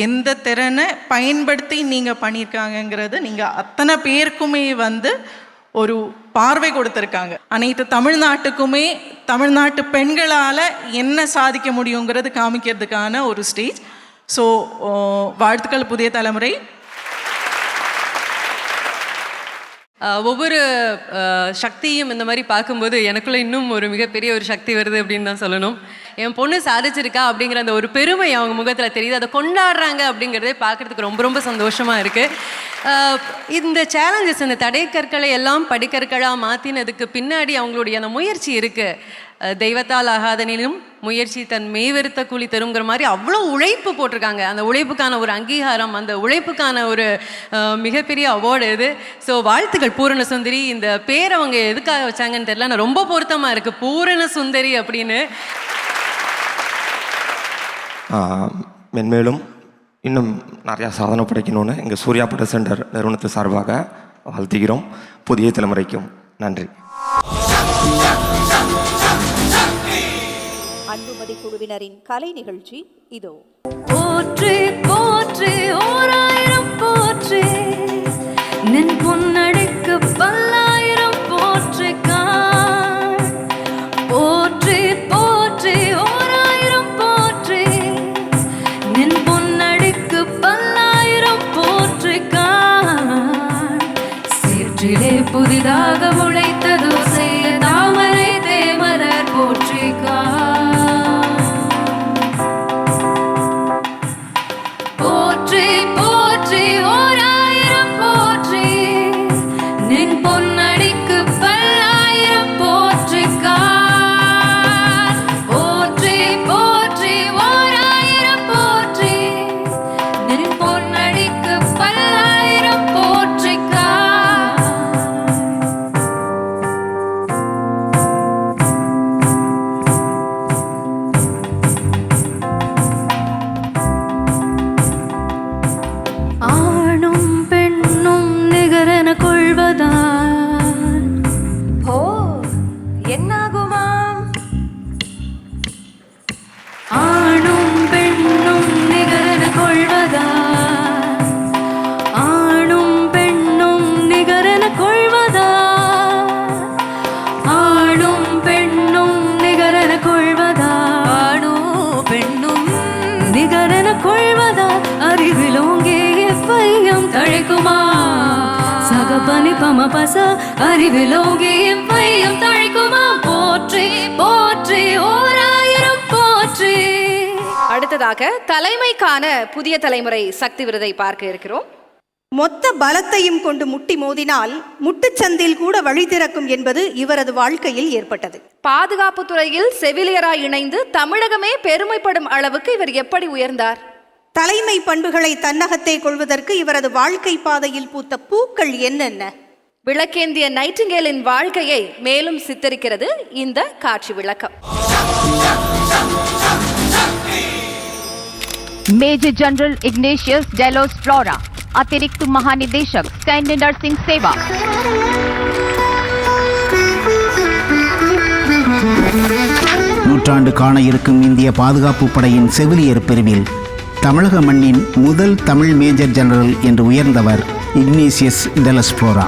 எந்த திறனை பயன்படுத்தி நீங்கள் பண்ணியிருக்காங்கங்கிறது நீங்கள் அத்தனை பேருக்குமே வந்து ஒரு பார்வை கொடுத்துருக்காங்க. அனைத்து தமிழ்நாட்டுக்குமே தமிழ்நாட்டு பெண்களால் என்ன சாதிக்க முடியுங்கிறது காமிக்கிறதுக்கான ஒரு ஸ்டேஜ். ஸோ வாழ்த்துக்கள் புதிய தலைமுறை. ஒவ்வொரு சக்தியும் இந்த மாதிரி பார்க்கும்போது எனக்குள்ளே இன்னும் ஒரு மிகப்பெரிய ஒரு சக்தி வருது அப்படின்னு தான் சொல்லணும். என் பொண்ணு சாதிச்சிருக்கா அப்படிங்கிற அந்த ஒரு பெருமை அவங்க முகத்தில் தெரியுது. அதை கொண்டாடுறாங்க அப்படிங்கிறதே பார்க்குறதுக்கு ரொம்ப ரொம்ப சந்தோஷமாக இருக்குது. இந்த சேலஞ்சஸ், இந்த தடைக்கற்களை எல்லாம் படிக்கற்களாக மாற்றினதுக்கு பின்னாடி அவங்களுடைய அந்த முயற்சி இருக்குது. தெய்வத்தால் ஆகாதனிலும் முயற்சி தன் மெய்வெறுத்த கூலி தருங்கிற மாதிரி அவ்வளோ உழைப்பு போட்டிருக்காங்க. அந்த உழைப்புக்கான ஒரு அங்கீகாரம், அந்த உழைப்புக்கான ஒரு மிகப்பெரிய அவார்டு இது. ஸோ வாழ்த்துக்கள் பூரணசுந்தரி. இந்த பேர் அவங்க எதுக்காக வச்சாங்கன்னு தெரியல, நான் ரொம்ப பொருத்தமாக இருக்குது பூரணசுந்தரி அப்படின்னு. மென்மேலும் இன்னும் நிறையா சாதனை படைக்கணும்னு எங்கள் சூர்யா பட சென்டர் நிறுவனத்து சார்பாக வாழ்த்துகிறோம். புதிய தலைமுறைக்கும் நன்றி. அன்புமதி குழுவினரின் கலை நிகழ்ச்சி இதோ. போற்றி போற்றி ஓராயிரம் போற்றி, நின் பொன்னடிக்கு பல்லாயிரம் போற்றிக்காய். போற்றி போற்றி ஓராயிரம் போற்றி, நின் பொன்னடிக்கு பல்லாயிரம் போற்றிக்காய். சேற்றிலே புதிதாக முளைத்தது செய்ய தாமரை தேமலர் போற்றிக்காய். போற்றி போற்றி ஓராயிரம் போற்றி, நின் பொன்ன என்னாகுமாம் ஆணும் பெண்ணும் நிகரென கொள்வதா ஆணும் பெண்ணும் நிகரென கொள்வதா ஆணும் பெண்ணும் நிகரென கொள்வதா ஆணும் பெண்ணும் நிகரென கொள்வதா அறிவிலோங்கே பையம் தழைக்குமா சகபனி பம பச அறிவிலோங்கே பையம் தழைக்குமா போற்றி போற்றி ஓராயிரம் போற்றி. அடுத்ததாக தலைமைக்கான புதிய தலைமுறை சக்தி விருதை பார்க்க இருக்கிறோம். மொத்த பலத்தையும் கொண்டு முட்டி மோதினால் முட்டுச்சந்தில் கூட வழி திறக்கும் என்பது இவரது வாழ்க்கையில் ஏற்பட்டது. பாதுகாப்பு துறையில் செவிலியராய் இணைந்து தமிழகமே பெருமைப்படும் அளவுக்கு இவர் எப்படி உயர்ந்தார்? தலைமை பண்புகளை தன்னகத்தே கொள்வதற்கு இவரது வாழ்க்கை பாதையில் பூத்த பூக்கள் என்னென்ன? விளக்கேந்திய நைட்டிங்கேலின் வாழ்க்கையை மேலும் சித்தரிக்கிறது இந்த காட்சி விளக்கம். मेजर जनरल इग्नेशियस डेलोस फ्लोरा, अतिरिक्त महानिदेशक सैन्य नर्सिंग सेवा. நூற்றாண்டு காண இருக்கும் இந்திய பாதுகாப்பு படையின் செவிலியர் பிரிவில் தமிழக மண்ணின் முதல் தமிழ் மேஜர் ஜெனரல் என்று உயர்ந்தவர் இக்னேசியஸ் டெலஸ் ஃப்ளோரா.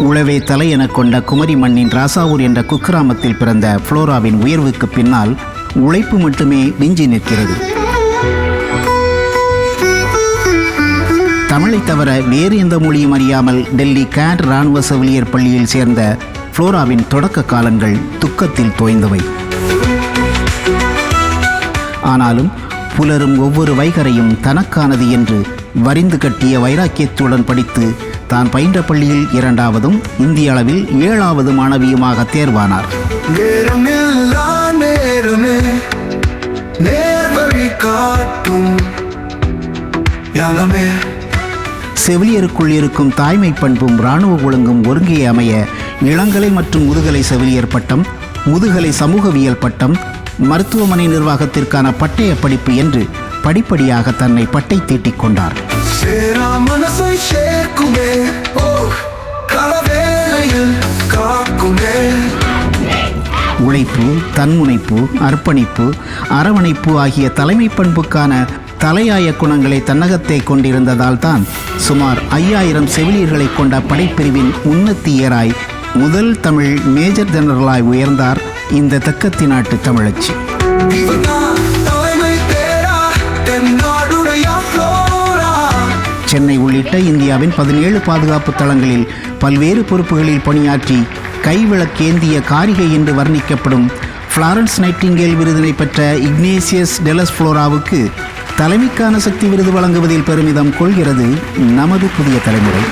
உழவே தலை எனக் கொண்ட குமரி மண்ணின் ராசாவூர் என்ற குக்கிராமத்தில் பிறந்த ஃப்ளோராவின் உயர்வுக்கு பின்னால் உழைப்பு மட்டுமே விஞ்சி நிற்கிறது. தமிழை தவிர வேறு எந்த மொழியும் அறியாமல் டெல்லி கேட் இராணுவ செவிலியர் பள்ளியில் சேர்ந்த ஃப்ளோராவின் தொடக்க காலங்கள் துக்கத்தில் தோய்ந்தவை. ஆனாலும் புலரும் ஒவ்வொரு வைகரையும் தனக்கானது என்று வரிந்து கட்டிய வைராக்கியத்துடன் படித்து தான் பயின்ற பள்ளியில் 2வதும் இந்திய அளவில் 7வது மாணவியுமாக தேர்வானார். செவிலியருக்குள் இருக்கும் தாய்மை பண்பும் இராணுவ ஒழுங்கும் ஒருங்கே அமைய இளங்கலை மற்றும் முதுகலை செவிலியர் பட்டம், முதுகலை சமூகவியல் பட்டம், மருத்துவமனை நிர்வாகத்திற்கான பட்டய படிப்பு என்று படிப்படியாக தன்னை பட்டை தீட்டிக் கொண்டார். உழைப்பு, தன்முனைப்பு, அர்ப்பணிப்பு, அரவணைப்பு ஆகிய தலைமை பண்புக்கான தலையாய குணங்களை தன்னகத்தை கொண்டிருந்ததால் தான் சுமார் 5000 செவிலியர்களை கொண்ட படைப்பிரிவின் உன்னத்தியராய் முதல் தமிழ் மேஜர் ஜெனரலாய் உயர்ந்தார் இந்த தக்கத்தி நாட்டு தமிழச்சி. சென்னை உள்ளிட்ட இந்தியாவின் 17 பாதுகாப்பு தளங்களில் பல்வேறு பொறுப்புகளில் பணியாற்றி கைவிளக்கேந்திய காரிகை என்று வர்ணிக்கப்படும் ஃப்ளாரன்ஸ் நைட்டிங்கேல் விருதினை பெற்ற இக்னேசியஸ் டெலஸ் ஃப்ளோராவுக்கு தலைமைக்கான சக்தி விருது வழங்குவதில் பெருமிதம் கொள்கிறது நமது புதிய தலைமுறை.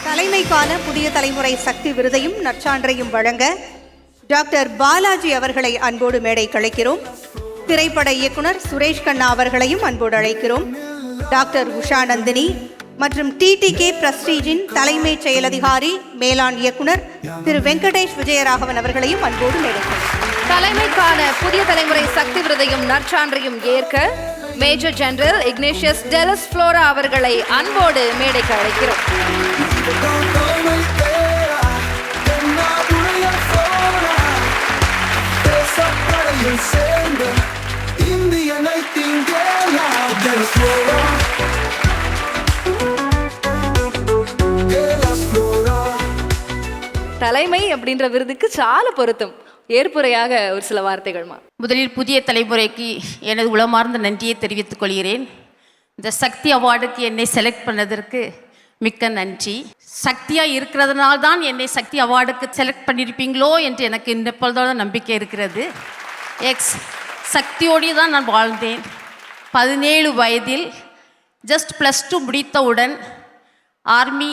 தலைமைக்கான புதிய தலைமுறை சக்தி விருதையும் நற்சான்றையும் வழங்க டாக்டர் பாலாஜி அவர்களை அன்போடு மேடை கழைக்கிறோம். திரைப்பட இயக்குனர் சுரேஷ் கண்ணா அவர்களையும் அன்போடு அழைக்கிறோம். டாக்டர் உஷா நந்தினி மற்றும் டிடிகே பிரஸ்டீஜின் தலைமை செயலதிகாரி மேலாண் இயக்குனர் திரு வெங்கடேஷ் விஜயராகவன் அவர்களையும் அன்போடு மேடை தலைமைக்கான புதிய தலைமுறை சக்தி விருதையும் நற்சான்றையும் ஏற்க மேஜர் ஜெனரல் இக்னேஷியஸ் டெலஸ் ஃப்ளோரா அவர்களை அன்போடு மேடைக்கு அழைக்கிறோம். தலைமை அப்படின்ற விருதுக்கு சால பொருத்தம். ஏற்புரையாக ஒரு சில வார்த்தைகள்மா. முதலில் புதிய தலைமுறைக்கு எனது உளமார்ந்த நன்றியை தெரிவித்துக் கொள்கிறேன். இந்த சக்தி அவார்டுக்கு என்னை செலக்ட் பண்ணதற்கு மிக்க நன்றி. சக்தியாக இருக்கிறதுனால தான் என்னை சக்தி அவார்டுக்கு செலக்ட் பண்ணியிருப்பீங்களோ என்று எனக்கு இன்னப்பொழுதோட நம்பிக்கை இருக்கிறது. சக்தியோடு தான் நான் வாழ்ந்தேன். 17 வயதில் ஜஸ்ட் +2 முடித்தவுடன் army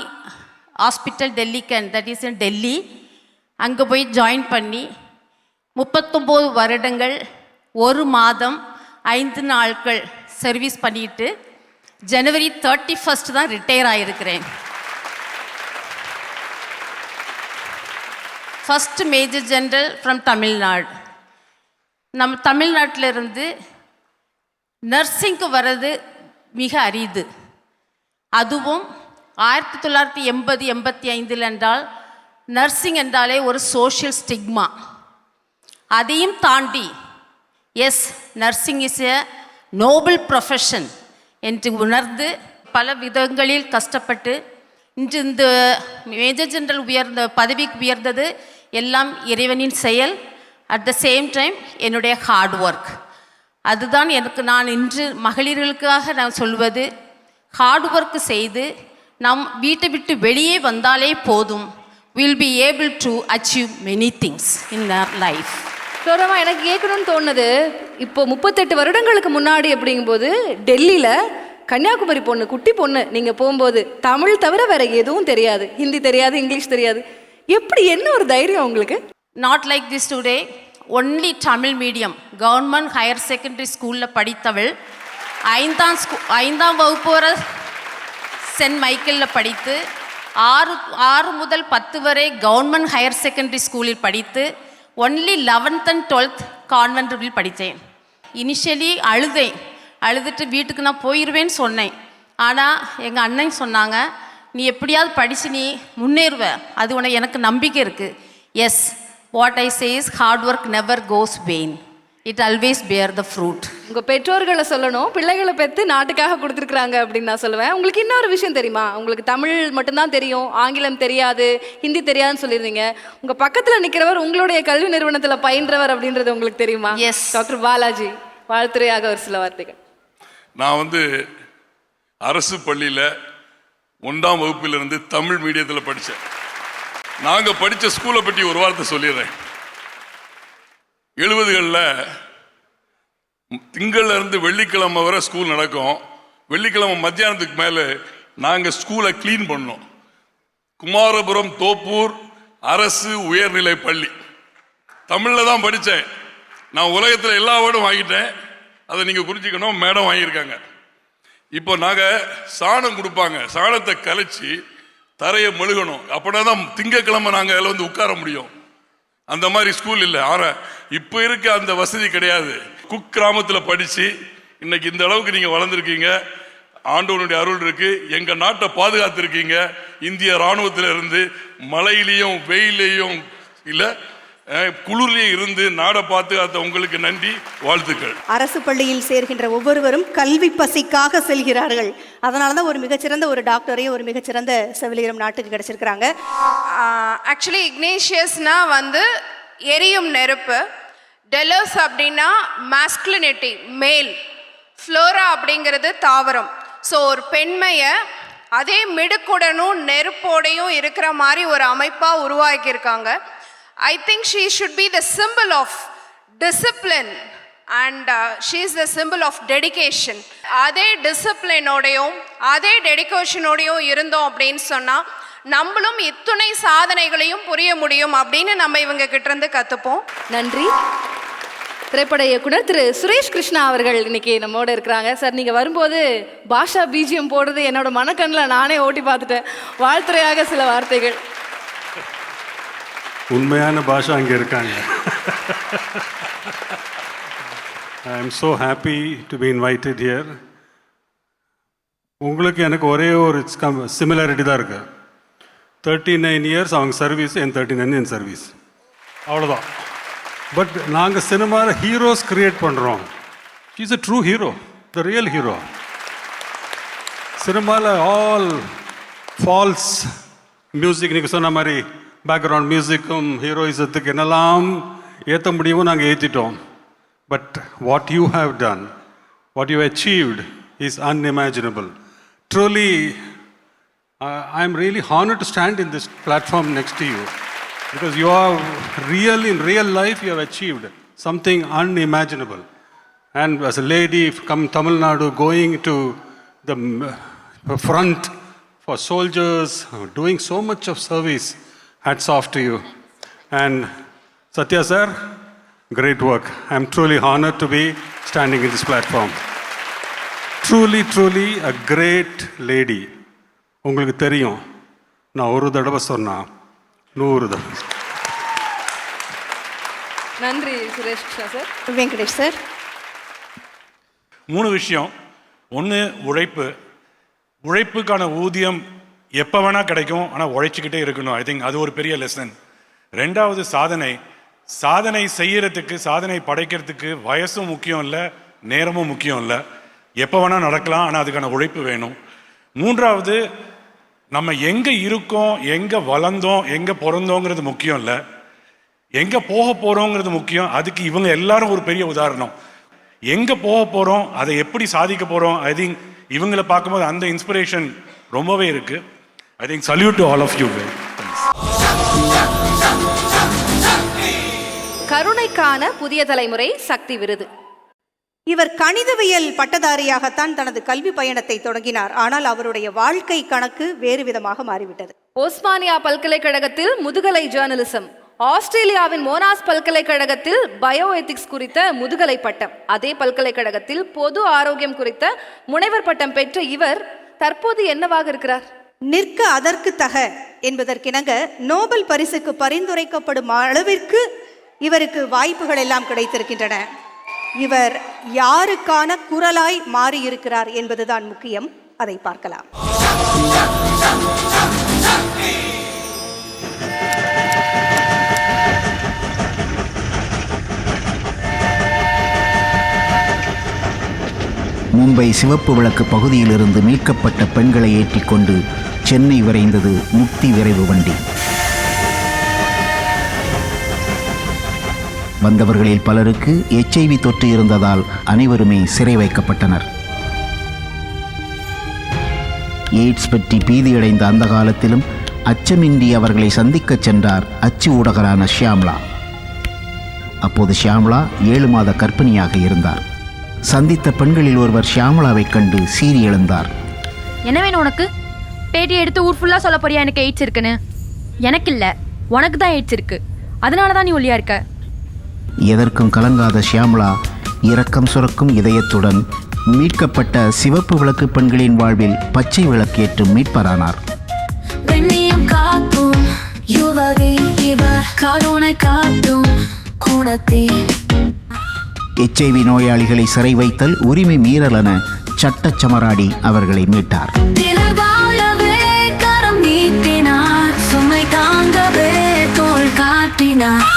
hospital Delhi that is in Delhi அங்கே போய் ஜாயின் பண்ணி 39 வருடங்கள் 1 மாதம் 5 நாட்கள் சர்வீஸ் பண்ணிட்டு ஜனவரி 31 தான் ரிட்டையர் ஆகியிருக்கிறேன். First major general from Tamil Nadu. நம்ம தமிழ்நாட்டிலிருந்து நர்சிங்க்கு வர்றது மிக அரிது. அதுவும் 1980-85 என்றால் நர்சிங் என்றாலே ஒரு சோஷியல் ஸ்டிக்மா. அதையும் தாண்டி yes, nursing is a noble profession என்று உணர்ந்து பல விதங்களில் கஷ்டப்பட்டு இன்று இந்த மேஜர் ஜெனரல் உயர்ந்த பதவிக்கு உயர்ந்தது எல்லாம் இறைவனின் செயல். அட் த சேம் டைம் என்னுடைய ஹார்ட் ஒர்க். அதுதான் எனக்கு நான் இன்று மகளிர்களுக்காக நான் சொல்வது, ஹார்ட் ஒர்க் செய்து நாம் வீட்டை விட்டு வெளியே வந்தாலே போதும். Will be able to achieve many things in our life. ஃப்ளோராமா, எனக்கு கேட்கணும்னு தோணுது, இப்போ 38 வருடங்களுக்கு முன்னாடி அப்படிங்கும்போது டெல்லியில் கன்னியாகுமரி பொண்ணு, குட்டி பொண்ணு, நீங்கள் போகும்போது தமிழ் தவிர வேற எதுவும் தெரியாது, ஹிந்தி தெரியாது, இங்கிலீஷ் தெரியாது. எப்படி, என்ன ஒரு தைரியம் உங்களுக்கு? Not like this today. Only Tamil medium government higher secondary ஸ்கூலில் படித்தவள் 5ஆம் வகுப்பு வரை சென்ட் மைக்கேலில் படித்து 6 முதல் 10 வரை கவர்மெண்ட் ஹையர் செகண்டரி ஸ்கூலில் படித்து ஒன்லி 11th and 12th கான்வென்ட்டில் படித்தேன். இனிஷியலி அழுதுட்டு வீட்டுக்கு நான் போயிடுவேன்னு சொன்னேன். ஆனால் எங்கள் அண்ணன் சொன்னாங்க, நீ எப்படியாவது படித்து நீ முன்னேறுவ, அது உனக்கு எனக்கு நம்பிக்கை இருக்குது. Yes, what I say is hard work never goes vain, it always bear the fruit. உங்கள் பெற்றோர்களை சொல்லணும், பிள்ளைகளை பெற்று நாட்டுக்காக கொடுத்துருக்குறாங்க அப்படின்னு நான் சொல்லுவேன். உங்களுக்கு இன்னொரு விஷயம் தெரியுமா? உங்களுக்கு தமிழ் மட்டும்தான் தெரியும், ஆங்கிலம் தெரியாது, ஹிந்தி தெரியாதுன்னு சொல்லியிருந்தீங்க. உங்கள் பக்கத்தில் நிற்கிறவர் உங்களுடைய கல்வி நிறுவனத்தில் பயின்றவர் அப்படின்றது உங்களுக்கு தெரியுமா? எஸ். டாக்டர் பாலாஜி, வாழ்த்துறையாக ஒரு சில வார்த்தைகள். நான் அரசு பள்ளியில் 1ஆம் வகுப்பிலிருந்து தமிழ் மீடியத்தில் படித்தேன். நாங்கள் படித்த ஸ்கூலை பற்றி ஒரு வார்த்தை சொல்லிடுறேன். 70களில் திங்கள்ல இருந்து வெள்ளிக்கிழமை வரை ஸ்கூல் நடக்கும். வெள்ளிக்கிழமை மத்தியானத்துக்கு மேலே நாங்கள் ஸ்கூலை க்ளீன் பண்ணோம். குமாரபுரம் தோப்பூர் அரசு உயர்நிலை பள்ளி தமிழில் தான் படித்தேன். நான் உலகத்தில் எல்லா வேர்டும் வாங்கிட்டேன், அதை நீங்கள் குறிச்சிக்கணும். மேடம் வாங்கியிருக்காங்க. இப்போ நாங்கள் சாணம் கொடுப்பாங்க, சாணத்தை கலைச்சி தரையை மெழுகணும். அப்படின்னா தான் திங்கக்கிழமை நாங்கள் அதில் உட்கார முடியும். அந்த மாதிரி ஸ்கூல் இல்லை. இப்போ இருக்க அந்த வசதி கிடையாது. குக் கிராமத்தில் படித்து இன்னைக்கு இந்த அளவுக்கு நீங்கள் வளர்ந்துருக்கீங்க. ஆண்டவனுடைய அருள் இருக்கு. எங்கள் நாட்டை பாதுகாத்துருக்கீங்க. இந்திய இராணுவத்தில் இருந்து மழையிலையும் வெயிலையும் இல்லை குளிர்லையும் இருந்து நாடை பாதுகாத்த உங்களுக்கு நன்றி, வாழ்த்துக்கள். அரசு பள்ளியில் சேர்கின்ற ஒவ்வொருவரும் கல்வி பசிக்காக செல்கிறார்கள். அதனால தான் ஒரு மிகச்சிறந்த ஒரு டாக்டரையும் ஒரு மிகச்சிறந்த செவிலியரும் நாட்டுக்கு கிடைச்சிருக்கிறாங்க. ஆக்சுவலி இக்னேஷியஸ்னா எரியும் நெருப்பு, டெலோஸ் அப்படின்னா மாஸ்குலினிட்டி மேல், ஃப்ளோரா அப்படிங்கிறது தாவரம். ஸோ ஒரு பெண்மையை அதே மிடுக்குடனும் நெருப்போடையும் இருக்கிற மாதிரி ஒரு அமைப்பாக உருவாக்கியிருக்காங்க. I think she should be the symbol of discipline and she is the symbol of dedication. அதே டிசிப்ளினோடையும் அதே டெடிகேஷனோடையும் இருந்தோம் அப்படின்னு சொன்னால் நம்மளும் இத்துணை சாதனைகளையும் புரிய முடியும் அப்படின்னு நம்ம இவங்க கிட்ட இருந்து கற்றுப்போம். நன்றி. திரைப்பட இயக்குனர் திரு சுரேஷ் கிருஷ்ணா அவர்கள் இன்னைக்கு நம்மோட இருக்கிறாங்க. சார், நீங்கள் வரும்போது பாஷா பிஜிஎம் போடுறது என்னோட மனக்கண்ணில் நானே ஓட்டி பார்த்துட்டேன். வாழ்த்துறையாக சில வார்த்தைகள். உண்மையான பாஷா அங்கே இருக்காங்க. I am so happy to be invited here. உங்களுக்கு எனக்கு ஒரே ஒரு சிமிலாரிட்டி தான் இருக்குது. 39 இயர்ஸ் அவங்க சர்வீஸ், என் 39 என் சர்வீஸ், அவ்வளோதான். பட் நாங்கள் சினிமாவில் ஹீரோஸ் கிரியேட் பண்ணுறோம். Is a true hero, the real hero. சினிமாவில் ஆல் ஃபால்ஸ் மியூசிக், நீங்கள் சொன்ன மாதிரி பேக்ரவுண்ட் மியூசிக்கும் ஹீரோயிசத்துக்கு என்னெல்லாம் ஏற்ற முடியுமோ நாங்கள் ஏற்றிட்டோம். But what you have done, what you achieved is unimaginable. Truly, I am really honored to stand in this platform next to you because you are real, in real life you have achieved something unimaginable. And as a lady from Tamil Nadu going to the front for soldiers, doing so much of service, hats off to you. And Satya sir, great work. I am truly honored to be standing in this platform. Truly a great lady. உங்களுக்கு தெரியும், நான் ஒரு தடவை சொன்னா 100 தடவை. நன்றி Suresh sir. Venkatesh sir. 3 விஷயம். ஒன்று, உழைப்புக்கான ஊதியம் எப்போ வேணால் கிடைக்கும், ஆனால் உழைச்சிக்கிட்டே இருக்கணும். ஐ திங்க் அது ஒரு பெரிய லெசன். 2வது, சாதனை செய்யறதுக்கு, சாதனை படைக்கிறதுக்கு வயசும் முக்கியம் இல்லை, நேரமும் முக்கியம் இல்லை. எப்போ வேணால் நடக்கலாம், ஆனால் அதுக்கான உழைப்பு வேணும். 3வது, நம்ம எங்கே இருக்கோம், எங்கே வளர்ந்தோம், எங்கே பிறந்தோங்கிறது முக்கியம் இல்லை, எங்கே போக போகிறோங்கிறது முக்கியம். அதுக்கு இவங்க எல்லாரும் ஒரு பெரிய உதாரணம். எங்கே போக போகிறோம், அதை எப்படி சாதிக்க போகிறோம், ஐ திங்க் இவங்களை பார்க்கும்போது அந்த இன்ஸ்பிரேஷன் ரொம்பவே இருக்குது. I think salute to all of you. கருணைக்கான புதிய தலைமுறை சக்தி விருது. இவர் கணிதவியல் பட்டதாரியாகத்தான் தனது கல்வி பயணத்தை தொடங்கினார். ஆனால் அவருடைய வாழ்க்கை கணக்கு வேறு விதமாக மாறிவிட்டது. ஓஸ்மானியா பல்கலைக்கழகத்தில் முதுகலை ஜேர்னலிசம், ஆஸ்திரேலியாவின் மோனாஸ் பல்கலைக்கழகத்தில் பயோ எத்திக்ஸ் குறித்த முதுகலை பட்டம், அதே பல்கலைக்கழகத்தில் பொது ஆரோக்கியம் குறித்த முனைவர் பட்டம் பெற்ற இவர் தற்போது என்னவாக இருக்கிறார்? நிற்க அதற்கு தக என்பதற்கிணங்க நோபல் பரிசுக்கு பரிந்துரைக்கப்படும் அளவிற்கு இவருக்கு வாய்ப்புகள் எல்லாம் கிடைத்திருக்கின்றன. இவர் யாருக்கான குரலாய் மாறியிருக்கிறார் என்பதுதான் முக்கியம். அதை பார்க்கலாம். மும்பை சிவப்பு விளக்கு பகுதியிலிருந்து மீட்கப்பட்ட பெண்களை ஏற்றிக்கொண்டு சென்னை விரைந்தது முக்தி விரைவு வண்டி. வந்தவர்களில் பலருக்கு HIV தொற்று இருந்ததால் அனைவருமே சிறை வைக்கப்பட்டனர். எய்ட்ஸ் பற்றி பீதியடைந்த அந்த காலத்திலும் அச்சமின்றி அவர்களை சந்திக்கச் சென்றார் அச்சு ஊடகரான ஷியாம்லா. அப்போது ஷியாம்லா 7 மாத கர்ப்பிணியாக இருந்தார். சந்தித்த பெண்களில் ஒருவர் ஷியாமளாவை கண்டு சீறி எழுந்தார். என்ன வேணும் உனக்கு? பேட்டி எடுத்து ஊர் ஃபுல்லாக சொல்ல போறியா எனக்கு எய்ட்ஸ் இருக்குன்னு? எனக்கு இல்லை, உனக்கு தான் எய்ட்ஸ் இருக்கு, அதனால தான் நீ ஒல்லியா இருக்க. எதற்கும் கலங்காத ஷியாமளா இரக்கம் சுரக்கும் இதயத்துடன் மீட்கப்பட்ட சிவப்பு விளக்கு பெண்களின் வாழ்வில் பச்சை விளக்கேற்றும் மீட்பரானார். வெண்ணியம் காக்கும் யுவதி இவர் கருணை காட்டும் குணத்தே. HIV நோயாளிகளை சிறை வைத்தல் உரிமை மீறல் என சட்டச்சமராடி அவர்களை மீட்டார். திலவாழவே கரம் நீட்டினார், சுமை தாங்கவே தோள் காட்டினார்.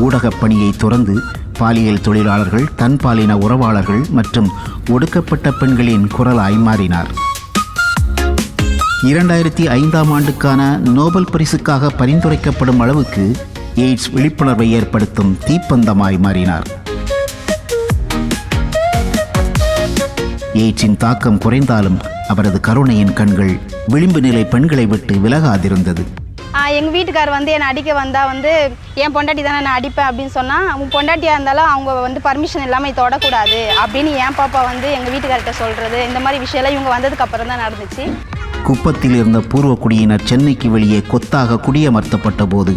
ஊடகப் பணியை துறந்து பாலியல் தொழிலாளர்கள், தன்பாலின உறவாளர்கள் மற்றும் ஒடுக்கப்பட்ட பெண்களின் குரலாய் மாறினார். 2005ஆம் ஆண்டுக்கான நோபல் பரிசுக்காக பரிந்துரைக்கப்படும் அளவுக்கு எய்ட்ஸ் விழிப்புணர்வை ஏற்படுத்தும் தீப்பந்தமாய் மாறினார். எய்ட்ஸின் தாக்கம் குறைந்தாலும் அவரது கருணையின் கண்கள் விளிம்பு நிலை பெண்களை விட்டு விலகாதிருந்தது. எங்கள் வீட்டுக்கார் என்னை அடிக்க வந்தால் என் பொண்டாட்டி தானே நான் அடிப்பேன் அப்படின்னு சொன்னால், உன் பொண்டாட்டியாக இருந்தாலும் அவங்க பர்மிஷன் இல்லாமல் தொடக்கூடாது அப்படின்னு என் பாப்பா எங்கள் வீட்டுக்கார்கிட்ட சொல்கிறது, இந்த மாதிரி விஷயம்லாம் இவங்க வந்ததுக்கு அப்புறம் தான் நடந்துச்சு. குப்பத்தில் இருந்த பூர்வக்குடியினர் சென்னைக்கு வெளியே கொத்தாக குடியமர்த்தப்பட்ட போது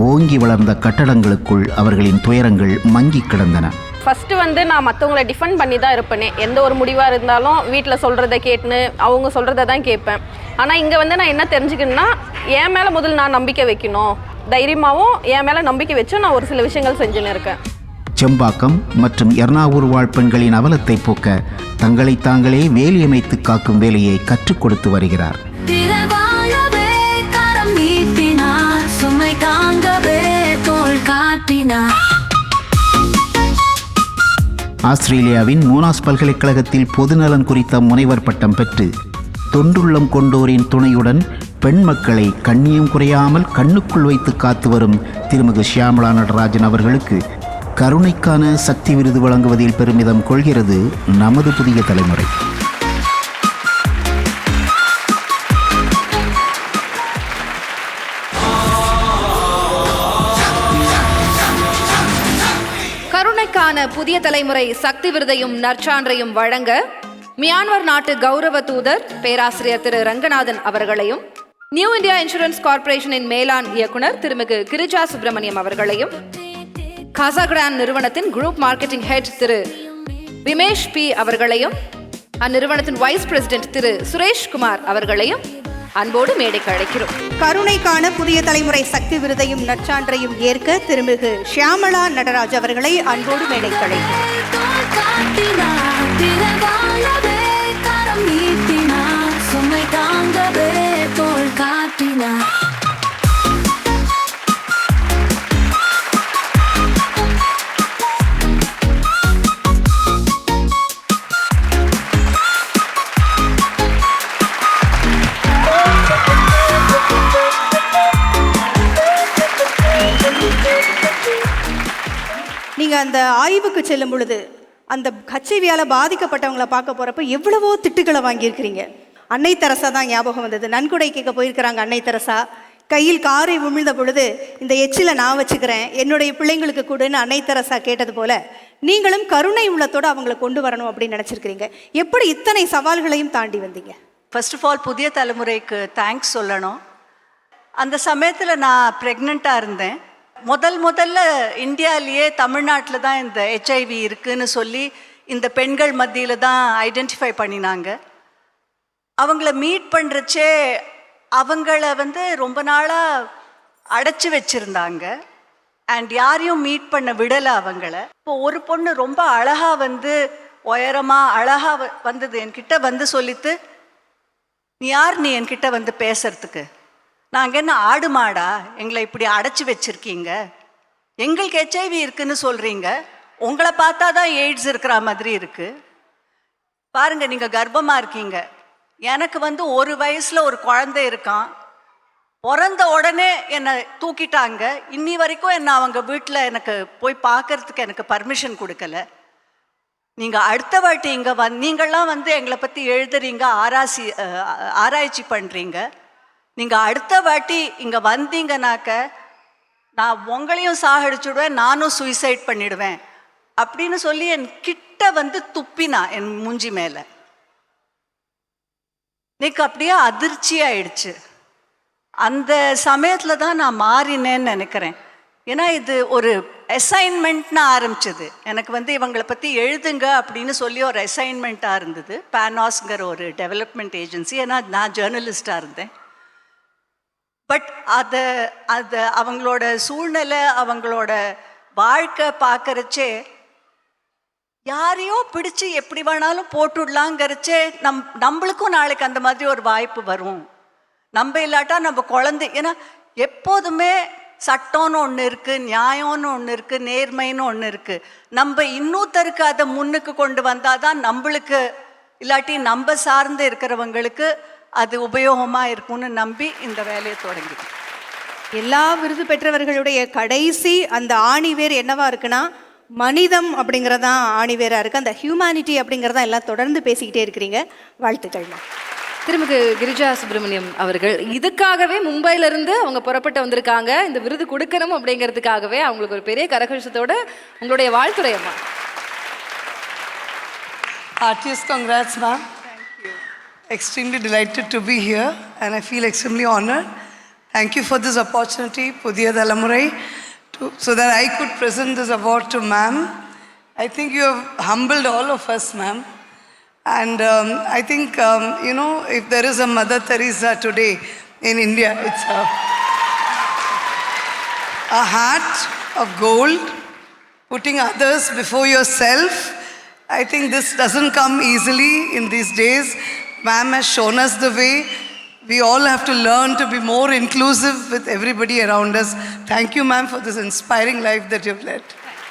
ஓங்கி வளர்ந்த கட்டடங்களுக்குள் அவர்களின் துயரங்கள் மங்கி கிடந்தன. ஃபஸ்ட்டு நான் மற்றவங்களை டிஃபெண்ட் பண்ணி தான் இருப்பேனே. எந்த ஒரு முடிவாக இருந்தாலும் வீட்டில் சொல்கிறத கேட்டுன்னு அவங்க சொல்கிறத தான் கேட்பேன். ஆனால் இங்கே நான் என்ன தெரிஞ்சுக்கணுன்னா, என் மேலே முதல்ல நான் நம்பிக்கை வைக்கணும், தைரியமாகவும் என் மேலே நம்பிக்கை வச்சும் நான் ஒரு சில விஷயங்கள் செஞ்சுன்னு இருக்கேன். செம்பாக்கம் மற்றும் எர்ணாவூர் வாழ் பெண்களின் அவலத்தை போக்க தங்களை தாங்களே வேலியமைத்து காக்கும் வேலையை கற்றுக் கொடுத்து வருகிறார். திலவாழவே கரம் நீட்டினார், சுமை தாங்கவே தோள் காட்டினார். ஆஸ்திரேலியாவின் மோனாஸ் பல்கலைக்கழகத்தில் பொதுநலன் குறித்த முனைவர் பட்டம் பெற்று தொண்டுள்ளம் கொண்டோரின் துணையுடன் பெண் மக்களை கண்ணியம் குறையாமல் கண்ணுக்குள் வைத்து காத்து வரும் திருமிகு ஷியாமளா நடராஜன் அவர்களுக்கு கருணைக்கான சக்தி விருது வழங்குவதில் பெருமிதம் கொள்கிறது நமது புதிய தலைமுறை. கருணைக்கான புதிய தலைமுறை சக்தி விருதையும் நற்சான்றையும் வழங்க மியான்மர் நாட்டு கௌரவ தூதர் பேராசிரியர் திரு ரங்கநாதன் அவர்களையும், நியூ இந்தியா இன்சூரன்ஸ் கார்ப்பரேஷனின் மேலாண் இயக்குனர் திருமிகு கிரிஜா சுப்பிரமணியம் அவர்களையும், காசாகிரான் நிறுவனத்தின் குரூப் மார்க்கெட்டிங் ஹெட் திரு விமேஷ் பி அவர்களையும், அந்நிறுவனத்தின் வைஸ் பிரசிடென்ட் திரு சுரேஷ்குமார் அவர்களையும் அன்போடு மேடைக்கு அழைக்கிறோம். கருணைக்கான புதிய தலைமுறை சக்தி விருதையும் நற்சான்றையும் ஏற்க திருமிகு ஷியாமளா நடராஜ் அவர்களை அன்போடு மேடைக்கு அழைக்கிறோம். நீங்கள் அந்த ஆய்வுக்கு செல்லும் பொழுது அந்த ஹெச்ஐவியால் பாதிக்கப்பட்டவங்களை பார்க்க போகிறப்ப எவ்வளவோ திட்டுக்களை வாங்கியிருக்கிறீங்க. அன்னை தெரசா தான் ஞாபகம் வந்தது. நன்கொடை கேட்க போயிருக்கிறாங்க அன்னை தெரசா. கையில் காரை உமிழ்ந்த பொழுது இந்த எச்சிலை நான் வச்சுக்கிறேன், என்னுடைய பிள்ளைங்களுக்கு கூடன்னு அன்னை தெரசா கேட்டது போல நீங்களும் கருணை உள்ளத்தோடு அவங்களை கொண்டு வரணும் அப்படின்னு நினச்சிருக்கிறீங்க. எப்படி இத்தனை சவால்களையும் தாண்டி வந்தீங்க? ஃபர்ஸ்ட் ஆஃப் ஆல் புதிய தலைமுறைக்கு தேங்க்ஸ் சொல்லணும். அந்த சமயத்தில் நான் ப்ரெக்னெண்ட்டாக இருந்தேன். முதல்ல இந்தியாவிலேயே தமிழ்நாட்டில் தான் இந்த ஹெச்ஐவி இருக்குதுன்னு சொல்லி இந்த பெண்கள் மத்தியில் தான் ஐடென்டிஃபை பண்ணினாங்க. அவங்கள மீட் பண்ணுறச்சே அவங்கள ரொம்ப நாளாக அடைச்சி வச்சுருந்தாங்க அண்ட் யாரையும் மீட் பண்ண விடலை அவங்கள. இப்போ ஒரு பொண்ணு ரொம்ப அழகாக உயரமாக அழகாக வந்தது என்கிட்ட சொல்லித்து, நீ யார் நீ என்கிட்ட பேசுறதுக்கு? நாங்கள் என்ன ஆடு மாடா எங்களை இப்படி அடைச்சி வச்சுருக்கீங்க? எங்களுக்கு ஹெச்ஐவி இருக்குன்னு சொல்கிறீங்க, உங்களை பார்த்தா தான் எய்ட்ஸ் இருக்கிற மாதிரி இருக்குது. பாருங்கள், நீங்கள் கர்ப்பமாக இருக்கீங்க. எனக்கு 1 வயசில் ஒரு குழந்தை இருக்கான். பிறந்த உடனே என்னை தூக்கிட்டாங்க. இன்னி வரைக்கும் என்னை அவங்க வீட்டில் எனக்கு போய் பார்க்கறதுக்கு எனக்கு பர்மிஷன் கொடுக்கல. நீங்கள் அடுத்த வாட்டி இங்கே நீங்கள்லாம் எங்களை பற்றி எழுதுறீங்க, ஆராய்ச்சி பண்ணுறீங்க. நீங்கள் அடுத்த வாட்டி இங்கே வந்தீங்கன்னாக்க நான் உங்களையும் சாகடிச்சுடுவேன், நானும் சூசைட் பண்ணிடுவேன் அப்படின்னு சொல்லி என் கிட்ட துப்பினா என் மூஞ்சி மேலே. எனக்கு அப்படியே அதிர்ச்சி ஆயிடுச்சு. அந்த சமயத்தில் தான் நான் மாறினேன்னு நினைக்கிறேன். ஏன்னா இது ஒரு அசைன்மெண்ட்னு ஆரம்பிச்சது. எனக்கு இவங்களை பற்றி எழுதுங்க அப்படின்னு சொல்லி ஒரு அசைன்மெண்ட்டாக இருந்தது. பானாஸ்ங்கிற ஒரு டெவலப்மெண்ட் ஏஜென்சி. ஏன்னா நான் ஜேர்னலிஸ்டாக இருந்தேன். பட் அதை அவங்களோட சூழ்நிலை, அவங்களோட வாழ்க்கை பார்க்கறச்சே யாரையோ பிடிச்சி எப்படி வேணாலும் போட்டுடலாங்கிறச்சே நம்மளுக்கும் நாளைக்கு அந்த மாதிரி ஒரு வாய்ப்பு வரும். நம்ம இல்லாட்டா நம்ம குழந்தை, ஏன்னா எப்போதுமே சட்டம்னு ஒன்று இருக்குது, நியாயம்னு ஒன்று இருக்குது, நேர்மைன்னு ஒன்று இருக்குது. நம்ம இன்னொருத்தருக்கு அதை முன்னுக்கு கொண்டு வந்தால் தான் நம்மளுக்கு, இல்லாட்டி நம்ம சார்ந்து இருக்கிறவங்களுக்கு அது உபயோகமாக இருக்கும்னு நம்பி இந்த வேலையை தொடங்கிடும். எல்லா விருது பெற்றவர்களுடைய கடைசி அந்த ஆணிவேர் என்னவா இருக்குன்னா மனிதம் அப்படிங்கிறதான் ஆணிவேராக இருக்குது. அந்த ஹியூமனிட்டி அப்படிங்கிறதான் எல்லாம் தொடர்ந்து பேசிக்கிட்டே இருக்கிறீங்க. வாழ்த்துக்கள்மா. திருமிகு கிரிஜா சுப்பிரமணியம் அவர்கள் இதுக்காகவே மும்பையிலிருந்து அவங்க புறப்பட்டு வந்திருக்காங்க. இந்த விருது கொடுக்கணும் அப்படிங்கிறதுக்காகவே அவங்களுக்கு ஒரு பெரிய கரகோஷத்தோட உங்களுடைய வாழ்த்துரை அம்மா. Artist, congrats ma'am. Extremely delighted to be here and I feel extremely honored. Thank you for this opportunity, Pudhiya Thalamurai, so that I could present this award to ma'am. I think you have humbled all of us, ma'am. And I think, if there is a Mother Teresa today in India, it's a heart of gold, putting others before yourself. I think this doesn't come easily in these days. Ma'am has shown us the way. We all have to learn to be more inclusive with everybody around us. Thank you, ma'am, for this inspiring life that you've led.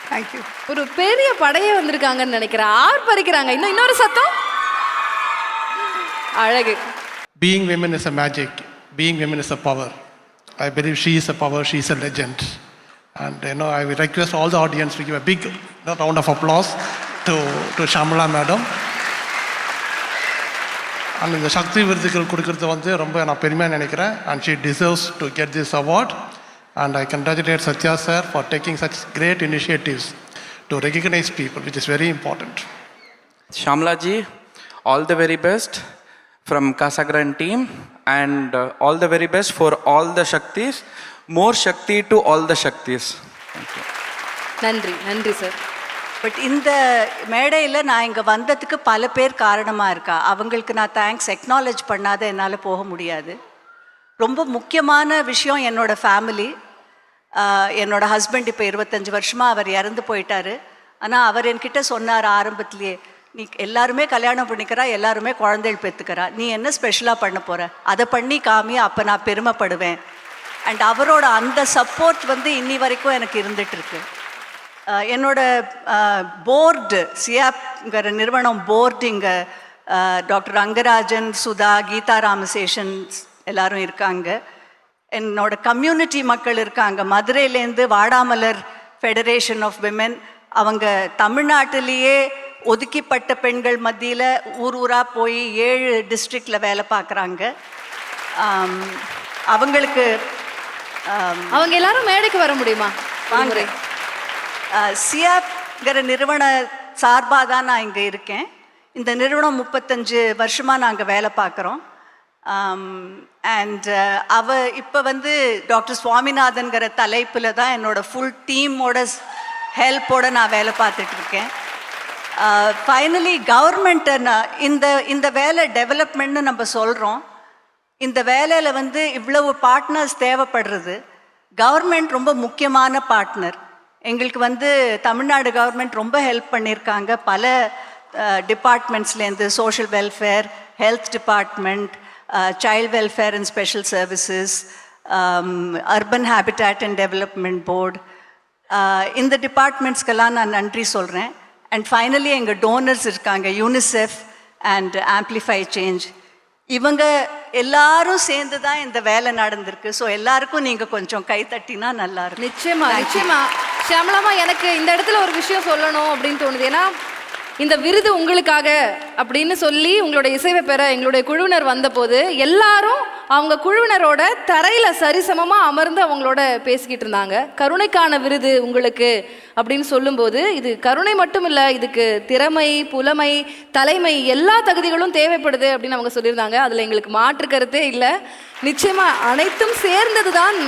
Thank you. ஒரு பெரிய படையே வந்திருக்காங்கன்னு நினைக்கிறேன். ஆர்ப்பரிக்கிறாங்க. இன்னொரு சத்தம். அழகு. Being women is a magic. Being women is a power. I believe she is a power. She is a legend. And I will request all the audience to give a big round of applause to Shyamala madam. And இந்த சக்தி விருதுகள் கொடுக்கறது ரொம்ப நான் பெருமையாக நினைக்கிறேன். And she deserves to get this award. And I congratulate Satya sir for taking such great initiatives to recognize people, which is very important. Shyamala ji, all the very best from Kasagran team and all the very best for all the Shaktis. More Shakti to all the Shaktis. Thank you. நன்றி sir. But இந்த மேடையில் நான் இங்கே வந்ததுக்கு பல பேர் காரணமாக இருக்கா. அவங்களுக்கு நான் தேங்க்ஸ் எக்னாலேஜ் பண்ணாத என்னால் போக முடியாது. ரொம்ப முக்கியமான விஷயம் என்னோடய ஃபேமிலி. என்னோடய ஹஸ்பண்ட் இப்போ 25 வருஷமாக அவர் இறந்து போயிட்டார். ஆனால் அவர் என்கிட்ட சொன்னார் ஆரம்பத்திலேயே, நீ எல்லாருமே கல்யாணம் பண்ணிக்கிறா, எல்லாருமே குழந்தைகள் பெற்றுக்கிறா, நீ என்ன ஸ்பெஷலாக பண்ண போகிற, அதை பண்ணி காமி, அப்போ நான் பெருமைப்படுவேன். அண்ட் அவரோட அந்த சப்போர்ட் வந்து இன்னி வரைக்கும் எனக்கு இருந்துகிட்ருக்கு. என்னோட போர்டு சியாப்ங்கிற நிறுவனம் போர்டு இங்கே டாக்டர் ரங்கராஜன், சுதா, கீதா ராமசேஷன் எல்லாரும் இருக்காங்க. என்னோட கம்யூனிட்டி மக்கள் இருக்காங்க. மதுரையிலேருந்து வாடாமலர் ஃபெடரேஷன் ஆஃப் விமென், அவங்க தமிழ்நாட்டிலேயே ஒதுக்கிப்பட்ட பெண்கள் மத்தியில் ஊர் ஊராக போய் 7 டிஸ்ட்ரிக்டில் வேலை பார்க்குறாங்க. அவங்களுக்கு அவங்க எல்லாரும் மேடைக்கு வர முடியுமா? வாங்க. சியாப்ங்கிற நிறுவன சார்பாக தான் நான் இங்கே இருக்கேன். இந்த நிறுவனம் 35 வருஷமாக நாங்கள் வேலை பார்க்குறோம். அண்ட் இப்போ வந்து டாக்டர் சுவாமிநாதன்கிற தலைப்பில் தான் என்னோடய ஃபுல் டீமோட ஹெல்ப்போடு நான் வேலை பார்த்துட்ருக்கேன். ஃபைனலி கவர்மெண்ட்டை இந்த வேலை டெவலப்மெண்ட்னு நம்ம சொல்கிறோம். இந்த வேலையில் வந்து இவ்வளவு பார்ட்னர்ஸ் தேவைப்படுறது. கவர்மெண்ட் ரொம்ப முக்கியமான பார்ட்னர். எங்களுக்கு வந்து தமிழ்நாடு கவர்மெண்ட் ரொம்ப ஹெல்ப் பண்ணியிருக்காங்க. பல டிபார்ட்மெண்ட்ஸ்லேருந்து social welfare, health department, child welfare and special services, urban habitat and development board, இந்த டிபார்ட்மெண்ட்ஸ்க்கெல்லாம் நான் நன்றி சொல்கிறேன். அண்ட் ஃபைனலி எங்கள் டோனர்ஸ் இருக்காங்க, யூனிசெஃப் அண்ட் ஆம்ப்ளிஃபை சேஞ்ச். இவங்க எல்லாரும் சேர்ந்து தான் இந்த வேலை நடந்திருக்கு. ஸோ எல்லாருக்கும் நீங்கள் கொஞ்சம் கை தட்டினா நல்லா இருக்கும். நிச்சயமா ஷியாமளாமா, எனக்கு இந்த இடத்துல ஒரு விஷயம் சொல்லணும் அப்படின்னு தோணுது. ஏன்னா இந்த விருது உங்களுக்காக அப்படின்னு சொல்லி உங்களோட இசைவை பெற எங்களுடைய குழுவினர் வந்தபோது எல்லாரும் அவங்க குழுவினரோட தரையில் சரிசமமாக அமர்ந்து அவங்களோட பேசிக்கிட்டு இருந்தாங்க. கருணைக்கான விருது உங்களுக்கு அப்படின்னு சொல்லும்போது இது கருணை மட்டும் இல்லை, இதுக்கு திறமை, புலமை, தலைமை எல்லா தகுதிகளும் தேவைப்படுது அப்படின்னு அவங்க சொல்லியிருந்தாங்க. அதில் எங்களுக்கு மாற்று கருத்தே இல்லை. நிச்சயமாக அனைத்தும் சேர்ந்தது தான்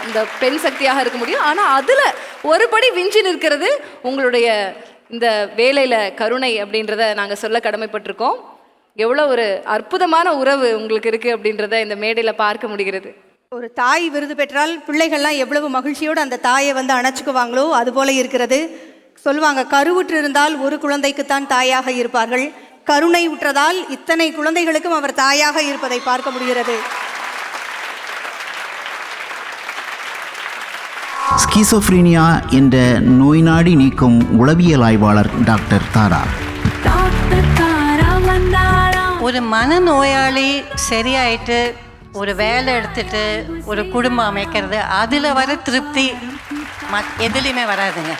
அந்த பெண் சக்தியாக இருக்க முடியும். ஆனால் அதில் ஒருபடி விஞ்சி நிற்கிறது உங்களுடைய இந்த வேலையில் கருணை அப்படின்றத நாங்கள் சொல்ல கடமைப்பட்டிருக்கோம். எவ்வளோ ஒரு அற்புதமான உறவு உங்களுக்கு இருக்குது அப்படின்றத இந்த மேடையில் பார்க்க முடிகிறது. ஒரு தாய் விருது பெற்றால் பிள்ளைகள்லாம் எவ்வளவு மகிழ்ச்சியோடு அந்த தாயை வந்து அணைச்சிக்குவாங்களோ அதுபோல இருக்கிறது. சொல்லுவாங்க, கருவுற்று இருந்தால் ஒரு குழந்தைக்குத்தான் தாயாக இருப்பார்கள், கருணை உற்றதால் இத்தனை குழந்தைகளுக்கும் அவர் தாயாக இருப்பதை பார்க்க முடிகிறது. ஸ்கிசோஃப்ரீனியா என்ற நோய் நாடி நீக்கும் உளவியல் ஆய்வாளர் டாக்டர் தாரா. ஒரு மனநோயாளி சரியாயிட்டு ஒரு வேலை எடுத்துட்டு ஒரு குடும்பம் அமைக்கிறது, அதில் வர திருப்தி எதுலேயுமே வராதுங்க.